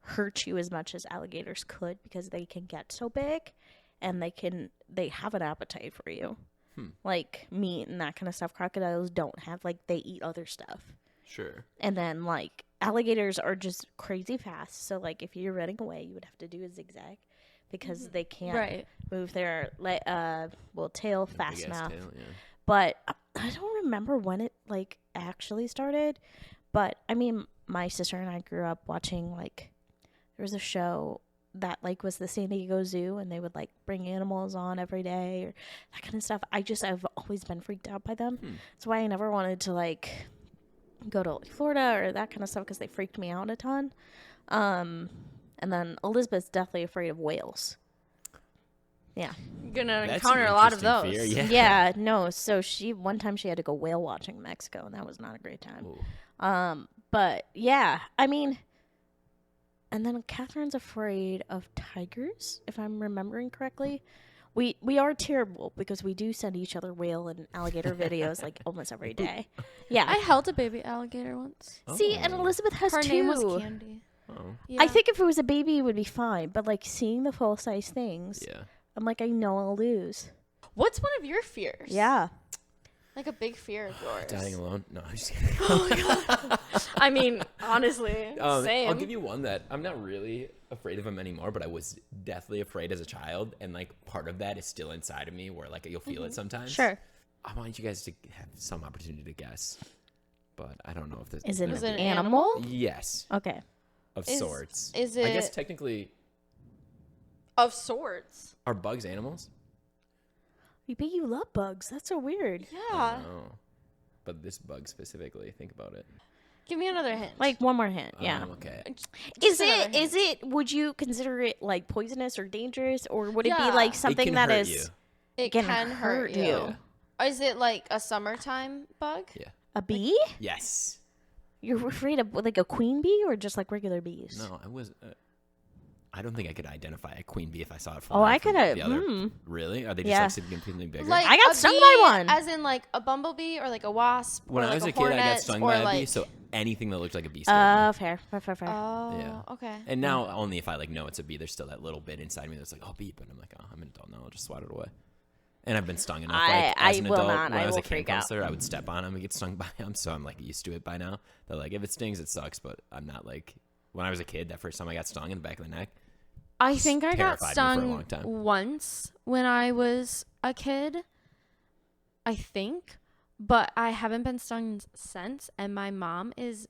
hurt you as much as alligators could because they can get so big. And they have an appetite for you. Like, meat and that kind of stuff. Crocodiles don't have, like, they eat other stuff. Sure. And then, like, alligators are just crazy fast. So, like, if you're running away, you would have to do a zigzag because they can't move their tail fast Big-ass enough. tail, yeah. But I don't remember when it, like, actually started. But, I mean, my sister and I grew up watching, like, there was a show that, like, was the San Diego Zoo, and they would, like, bring animals on every day or that kind of stuff. I've always been freaked out by them. That's why I never wanted to, like... go to like, Florida or that kind of stuff because they freaked me out a ton. And then Elizabeth's deathly afraid of whales. Yeah. You're gonna That's encounter an a lot of interesting those. fear, Yeah, no. So one time she had to go whale watching in Mexico, and that was not a great time. Ooh. But yeah, I mean, and then Catherine's afraid of tigers, if I'm remembering correctly. We are terrible because we do send each other whale and alligator videos like almost every day. Yeah. I held a baby alligator once. See, and Elizabeth has Her two. name was Candy. Oh. Yeah. I think if it was a baby, it would be fine. But like seeing the full size things, Yeah. I'm like, I know I'll lose. What's one of your fears? Yeah. Like a big fear of yours. Dying alone? No, I'm just kidding. I mean, honestly, same. I'll give you one that I'm not really afraid of him anymore, but I was deathly afraid as a child, and like part of that is still inside of me, where like you'll feel it sometimes. Sure. I want you guys to have some opportunity to guess, but I don't know if this Is it Is an it an animal? Yes, Okay. of Is- sorts. is I guess it- technically, Of sorts. are bugs animals? But you love bugs. That's so weird. Yeah. No, but this bug specifically. Think about it. Give me another hint. Like one more hint. Yeah. Okay. Is Just another it? Would you consider it like poisonous or dangerous, or would it be Yeah. like It something can that hurt is? you. It can can hurt hurt you. you. Is it like a summertime bug? Yeah. A bee? Yes. You're afraid of like a queen bee or just like regular bees? No, I was. I don't think I could identify a queen bee if I saw it. Oh, I from could. the other. Really? Are they just Yeah. like significantly bigger? Like I got a stung bee, by one. As in like a bumblebee or like a wasp. when or I like was a kid, hornet, I got stung or by a bee, like, so anything that looked like a bee scared me. Fair. Oh, Yeah. okay. And now only if I like know it's a bee, there's still that little bit inside me that's like, oh, beep, and I'm like, oh, I'm an adult now, I'll just swat it away. And I've been stung enough. Like, as an will adult, not. when I I was will a camp freak out. counselor, I would step on them and get stung by them, so I'm like used to it by now. That like if it stings, it sucks, but I'm not like when I was a kid. That first time I got stung in the back of the neck. I think I got terrified me for a stung long time. once when I was a kid. I think, but I haven't been stung since, and my mom is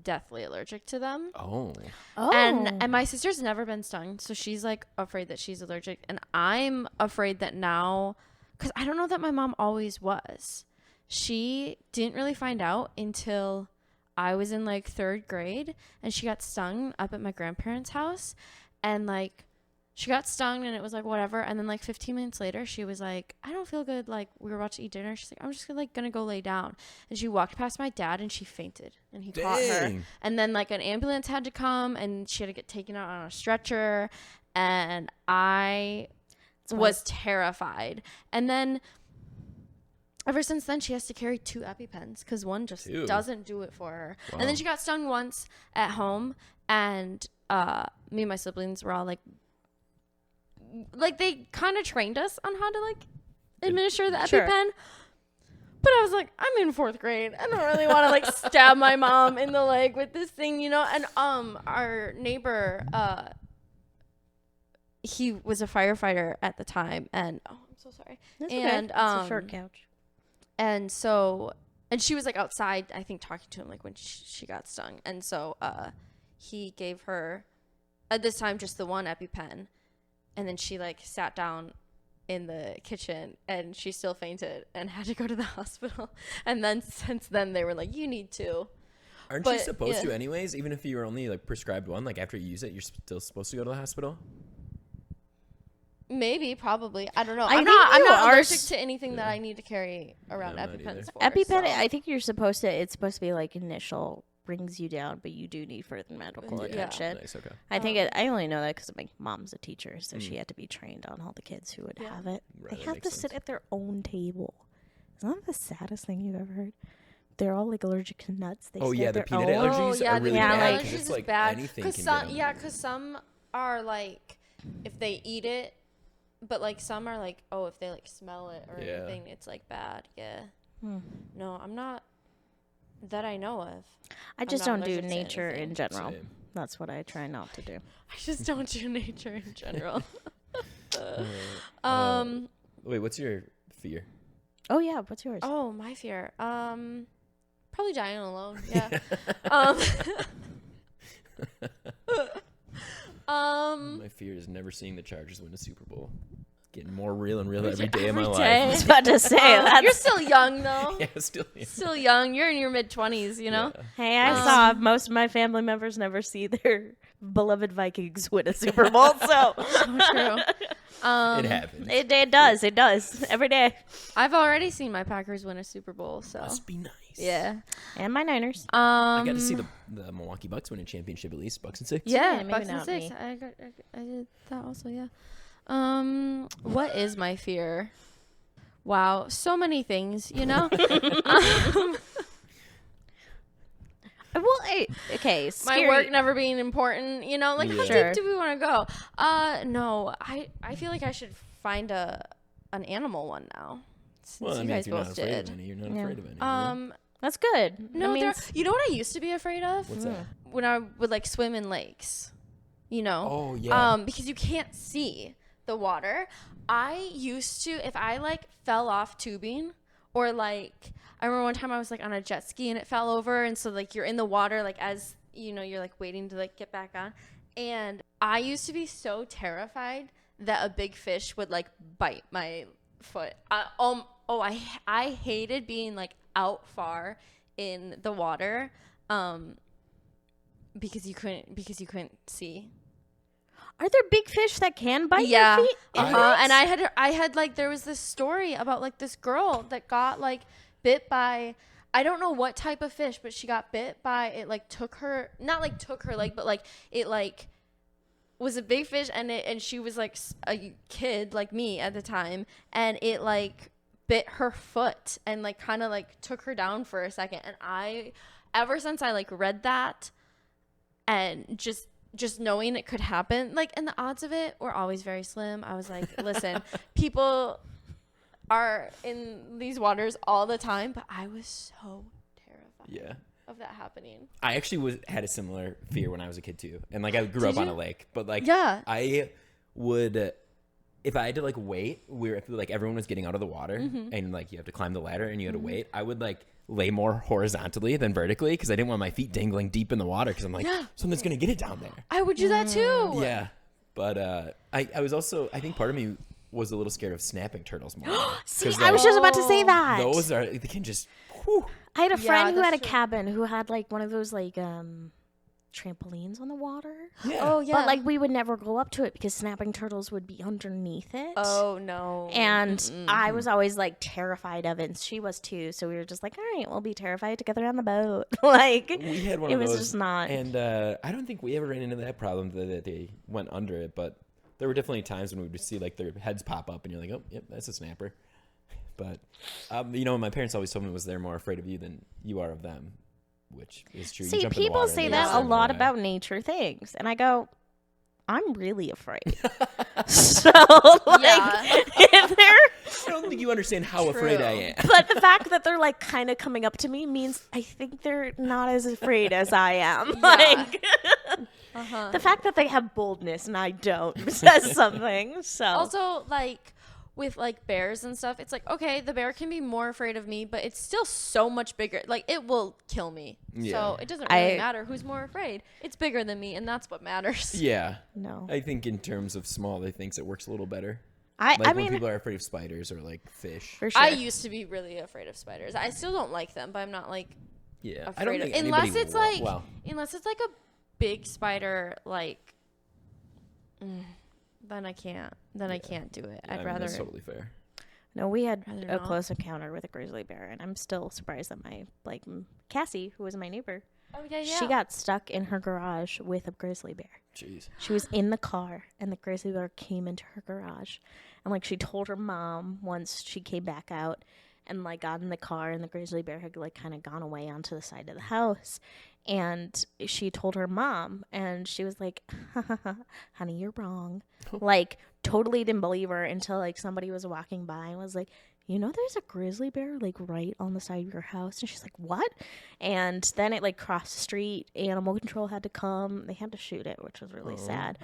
deathly allergic to them. Oh, Oh. And my sister's never been stung, so she's like afraid that she's allergic, and I'm afraid that now, because I don't know that my mom always was. She didn't really find out until I was in like 3rd grade, and she got stung up at my grandparents' house, and like she got stung, and it was like whatever, and then like 15 minutes later, she was like, I don't feel good. Like we were about to eat dinner. She's like, I'm just gonna go lay down, and she walked past my dad, and she fainted, and he caught her. dang. And then like an ambulance had to come, and she had to get taken out on a stretcher, and I was terrified. And then Ever since then, she has to carry 2 EpiPens because one just doesn't do it for her. Wow. And then she got stung once at home, and me and my siblings were all like they kind of trained us on how to like administer the EpiPen. But I was like, I'm in 4th grade. I don't really want to like stab my mom in the leg with this thing, you know. And our neighbor, he was a firefighter at the time, and I'm so sorry. That's and okay. It's a short couch. And she was like outside, I think, talking to him like when she got stung. And so he gave her at this time just the one EpiPen, and then she like sat down in the kitchen and she still fainted and had to go to the hospital. And then since then they were like, you need to. Aren't you supposed to anyways? Even if you're only like prescribed one, like after you use it, you're still supposed to go to the hospital? Maybe, probably. I don't know. I'm not allergic to anything that I need to carry around EpiPens for. EpiPen, I think it's supposed to be like initial, brings you down, but you do need further medical attention. Nice, okay. I think I only know that because my mom's a teacher, so she had to be trained on all the kids who would have it. Right, they have to sit at their own table. Isn't that the saddest thing you've ever heard? They're all like allergic to nuts. They the peanut allergies are really bad because it's like bad. anything can get because some are like if they eat it, but like some are like, oh, if they like smell it or anything, it's like bad. Yeah. No, I'm not that I know of. I just don't do nature in general. Same. That's what I try not to do. I just don't do nature in general. Wait, what's your fear? Oh yeah, what's yours? Oh, my fear. Probably dying alone. Yeah. My fear is never seeing the Chargers win a Super Bowl. Getting more real and real every day of my life. I was about to say you're still young though. Yeah, still young. You're in your mid-20s, you know. Yeah. Hey, I saw most of my family members never see their beloved Vikings win a Super Bowl, so true. It happens. It does. It does every day. I've already seen my Packers win a Super Bowl, so must be nice. Yeah, and my Niners. I got to see the Milwaukee Bucks win a championship at least. Bucks and 6. Yeah, Bucks and 6. I did that also. Yeah. What is my fear? Wow, so many things, you know. Well, okay. Scary. My work never being important, you know. Like, how deep do we want to go? No, I feel like I should find an animal one now. Since you guys both did. You're not afraid of any. That's good. No, you know what I used to be afraid of? What's that? When I would like swim in lakes, you know. Oh yeah. Because you can't see the water. I used to, if I like fell off tubing, or like I remember one time I was like on a jet ski and it fell over, and so like you're in the water, like as you know, you're like waiting to like get back on, and I used to be so terrified that a big fish would like bite my foot. I hated being like out far in the water, because you couldn't see. Are there big fish that can bite your feet? And I had like, there was this story about like this girl that got like bit by, I don't know what type of fish, but she got bit by, it like took her leg, but like it like was a big fish, and she was like a kid like me at the time, and it like bit her foot and like kind of like took her down for a second. And I, ever since I like read that and just knowing it could happen, like, and the odds of it were always very slim. I was like, listen, people are in these waters all the time, but I was so terrified of that happening. I actually had a similar fear when I was a kid too. And like I grew up on a lake, but like I would, if I had to like wait, like everyone was getting out of the water and like you have to climb the ladder and you had to wait, I would like lay more horizontally than vertically because I didn't want my feet dangling deep in the water because I'm like, something's going to get it down there. I would do that too. Yeah. But I was also, I think part of me was a little scared of snapping turtles more. See, I was just about to say that. Those are, they can just, whew. I had a friend who had a cabin who had like one of those like trampolines on the water. Yeah. Oh yeah. But like we would never go up to it because snapping turtles would be underneath it. Oh no. And I was always like terrified of it, and she was too. So we were just like, all right, we'll be terrified together on the boat. Like we had one it of was those, just not. And I don't think we ever ran into that problem that they went under it, but there were definitely times when we would see like their heads pop up, and you're like, oh, yep, that's a snapper. But, my parents always told me was they're more afraid of you than you are of them, which is true. See, people say that a lot about nature things. And I go, I'm really afraid. So, if they're... I don't think you understand how afraid I am. But the fact that they're, like, kind of coming up to me means I think they're not as afraid as I am. Like, the fact that they have boldness and I don't says something. So also, like, with, like, bears and stuff, it's like, okay, the bear can be more afraid of me, but it's still so much bigger. Like, it will kill me. Yeah. So it doesn't really matter who's more afraid. It's bigger than me, and that's what matters. Yeah. No. I think in terms of small, they think it works a little better. I mean, when people are afraid of spiders or, like, fish. For sure. I used to be really afraid of spiders. I still don't like them, but I'm not, like, afraid I don't think of unless it's like a big spider, like, then I can't. Then I can't do it. I'd rather. That's totally fair. No, we had a close encounter with a grizzly bear, and I'm still surprised that Cassie, who was my neighbor, she got stuck in her garage with a grizzly bear. Jeez. She was in the car, and the grizzly bear came into her garage, and like she told her mom once she came back out, and like got in the car, and the grizzly bear had like kind of gone away onto the side of the house. And she told her mom, and she was like, honey, you're wrong. Like, totally didn't believe her until, like, somebody was walking by and was like, there's a grizzly bear, like, right on the side of your house. And she's like, what? And then it, like, crossed the street. Animal control had to come. They had to shoot it, which was really sad.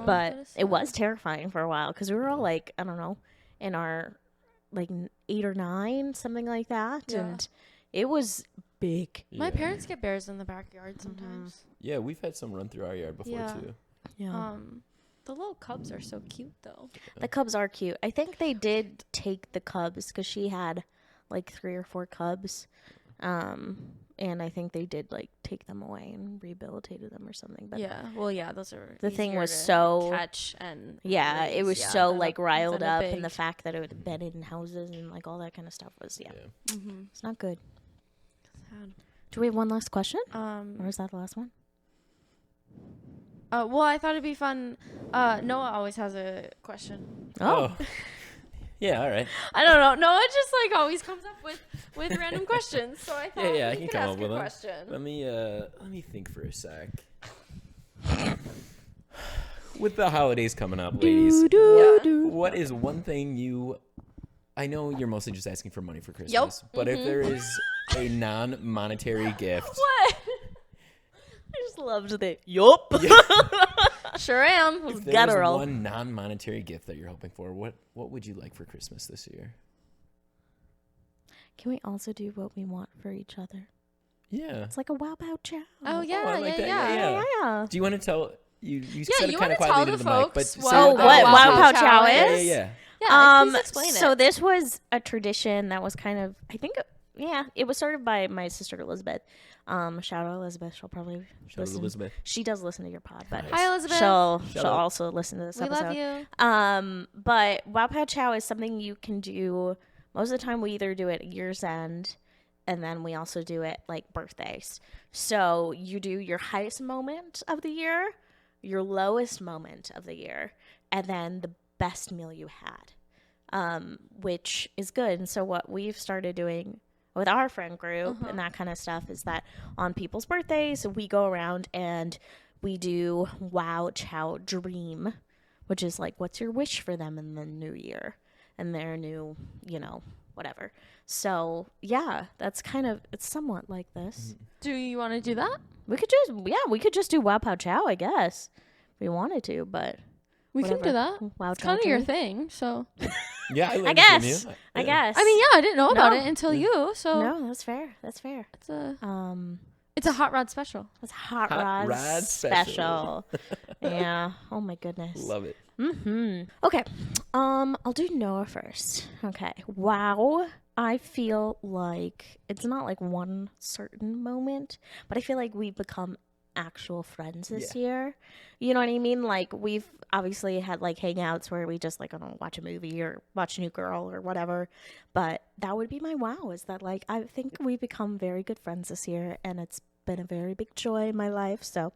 But it was terrifying for a while because we were all, like, I don't know, in our, like, 8 or 9, something like that. Yeah. And it was big. My parents get bears in the backyard sometimes. Yeah, we've had some run through our yard before too. Yeah. The little cubs are so cute though. The cubs are cute. I think they did take the cubs because she had like 3 or 4 cubs. And I think they did like take them away and rehabilitated them or something. But those are the thing was so catch and it was so like riled up, and the fact that it had been in houses and like all that kind of stuff was it's not good. Sad. Do we have one last question? Or is that the last one? Well, I thought it'd be fun. Noah always has a question. Oh. Yeah, all right. I don't know. Noah just like always comes up with random questions. So I thought I can come up with question. Let me think for a sec. With the holidays coming up, ladies, what is one thing I know you're mostly just asking for money for Christmas, but if there is a non-monetary gift. What? I just loved the yup. Sure am. If there was one non-monetary gift that you're hoping for, what would you like for Christmas this year? Can we also do what we want for each other? Yeah. It's like a wow pow chow. Oh, yeah. I like that. Yeah. Do you want to tell... You said it kind of quietly to the mic, but what wow pow chow is? Yeah. Please explain it. So this was a tradition that was kind of, I think, it was started by my sister Elizabeth. Shout out Elizabeth. She'll probably listen. Elizabeth. She does listen to your pod, but hi Elizabeth. She'll also listen to this episode. We love you. But wow pow chow is something you can do. Most of the time, we either do it at year's end, and then we also do it like birthdays. So you do your highest moment of the year, your lowest moment of the year, and then the best meal you had, which is good. And so what we've started doing with our friend group and that kind of stuff is that on people's birthdays, we go around and we do wow chow dream, which is like, what's your wish for them in the new year and their new, whatever. So yeah, that's kind of, it's somewhat like this. Do you want to do that? We could just do wow pow chow, I guess, if we wanted to, but we can do that. Wow, it's kind of your thing, so. Yeah, I guess. I guess. I mean, I didn't know about it until you. So. No, that's fair. It's a hot rod special. It's a hot rod special. Yeah. Oh my goodness. Love it. Okay. I'll do Noah first. Okay. Wow. I feel like it's not like one certain moment, but I feel like we've become actual friends this year. You know what I mean? Like, we've obviously had like hangouts where we just like, I don't know, watch a movie or watch New Girl or whatever, but that would be my wow, is that like I think we've become very good friends this year, and it's been a very big joy in my life, so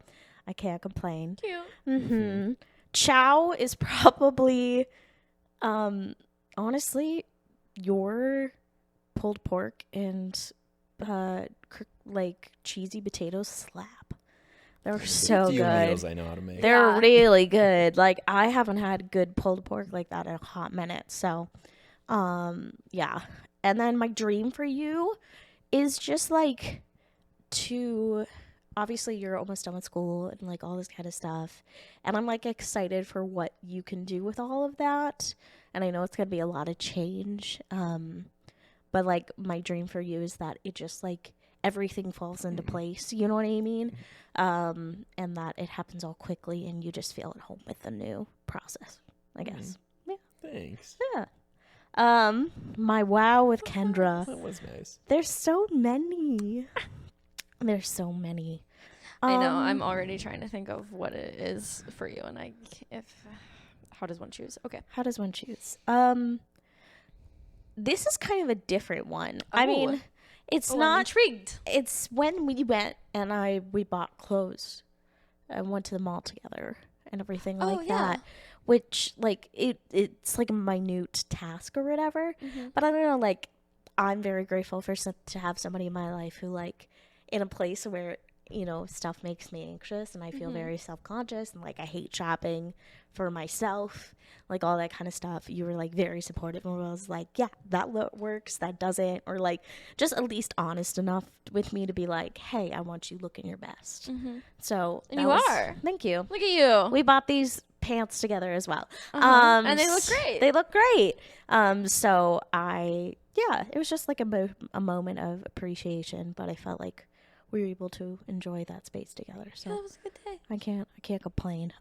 I can't complain. Cute. Chow is probably honestly your pulled pork and like cheesy potatoes slap. They're so Few good. meals I know how to make. They're really good. Like, I haven't had good pulled pork like that in a hot minute. So, yeah. And then my dream for you is just like to, obviously you're almost done with school and like all this kind of stuff. And I'm like excited for what you can do with all of that. And I know it's going to be a lot of change. But like my dream for you is that it just like everything falls into place. You know what I mean? And that it happens all quickly and you just feel at home with the new process, I guess. Yeah. Thanks. Yeah. My wow with Kendra. That was nice. There's so many. There's so many. I know. I'm already trying to think of what it is for you, and how does one choose? Okay. How does one choose? This is kind of a different one. I mean, it's not. I'm intrigued. It's when we went and we bought clothes and went to the mall together and everything like that. Which like it's like a minute task or whatever. But I don't know. Like, I'm very grateful to have somebody in my life who like in a place where, you know, stuff makes me anxious and I feel very self-conscious and like I hate shopping for myself, like all that kind of stuff. You were like very supportive and I was like, yeah, that works, that doesn't, or like just at least honest enough with me to be like, hey, I want you looking your best. So and you are. Thank you. Look at you. We bought these pants together as well. And they look great. They look great. So it was just like a moment of appreciation, but I felt like we were able to enjoy that space together. So that was a good day. I can't complain.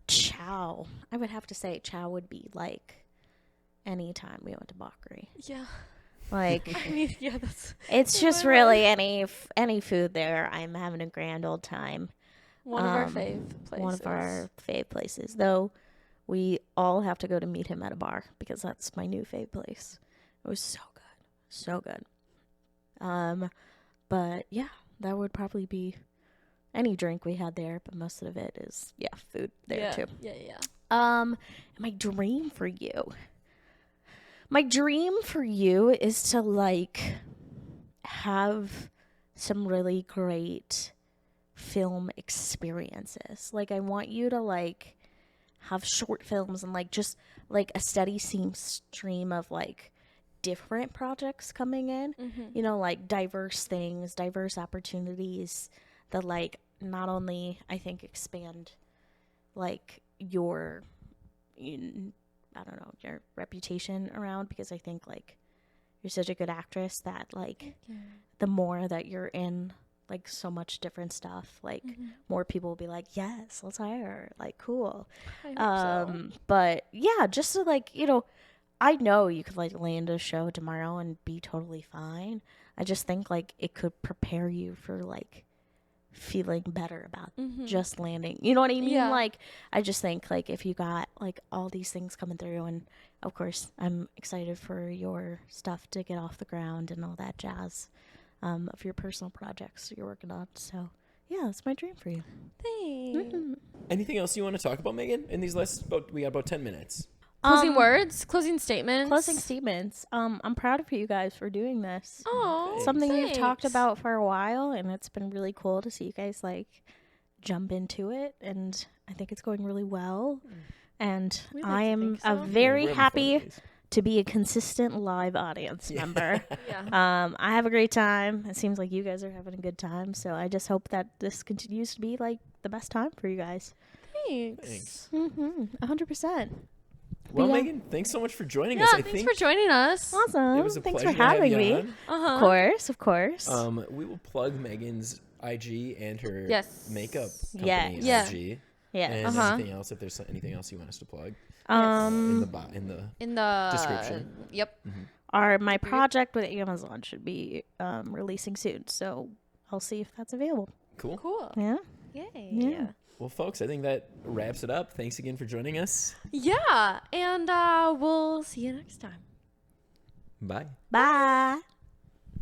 Chow. I would have to say chow would be like anytime we went to Bakri. Yeah. Like, I mean, yeah, that's. it's just really any food there. I'm having a grand old time. One of our fave places. One of our fave places. Though we all have to go to meet him at a bar because that's my new fave place. It was so good. So good. But yeah, that would probably be any drink we had there, but most of it is food there too. Yeah. My dream for you. My dream for you is to like have some really great film experiences. Like, I want you to like have short films and like just like a steady stream of like different projects coming in, you know, like diverse things, diverse opportunities that like not only I think expand like your your reputation around, because I think like you're such a good actress that like the more that you're in like so much different stuff, like more people will be like, yes, let's hire her, like cool. I hope so. But yeah, just to like, you know, I know you could like land a show tomorrow and be totally fine. I just think like it could prepare you for like feeling better about just landing. You know what I mean? Yeah. Like, I just think like if you got like all these things coming through, and of course I'm excited for your stuff to get off the ground and all that jazz of your personal projects you're working on. So yeah, that's my dream for you. Thanks. Anything else you want to talk about, Megan? In these we got about 10 minutes. Closing words, closing statements. Closing statements. I'm proud of you guys for doing this. Oh, something thanks. we've talked about for a while, and it's been really cool to see you guys like jump into it. And I think it's going really well. And I am very happy to be a consistent live audience member. I have a great time. It seems like you guys are having a good time. So I just hope that this continues to be like the best time for you guys. Thanks. 100%. Well, Megan, thanks so much for joining us. Thanks for joining us. Awesome. It was a thanks pleasure for having to have you me. on. Of course. We will plug Megan's IG and her makeup company IG. Yeah. And anything else, if there's anything else you want us to plug. In the description. Yep. My project with Amazon should be releasing soon, so I'll see if that's available. Cool. Yeah. Yay. Yeah. Well, folks, I think that wraps it up. Thanks again for joining us. Yeah, and we'll see you next time. Bye. Bye.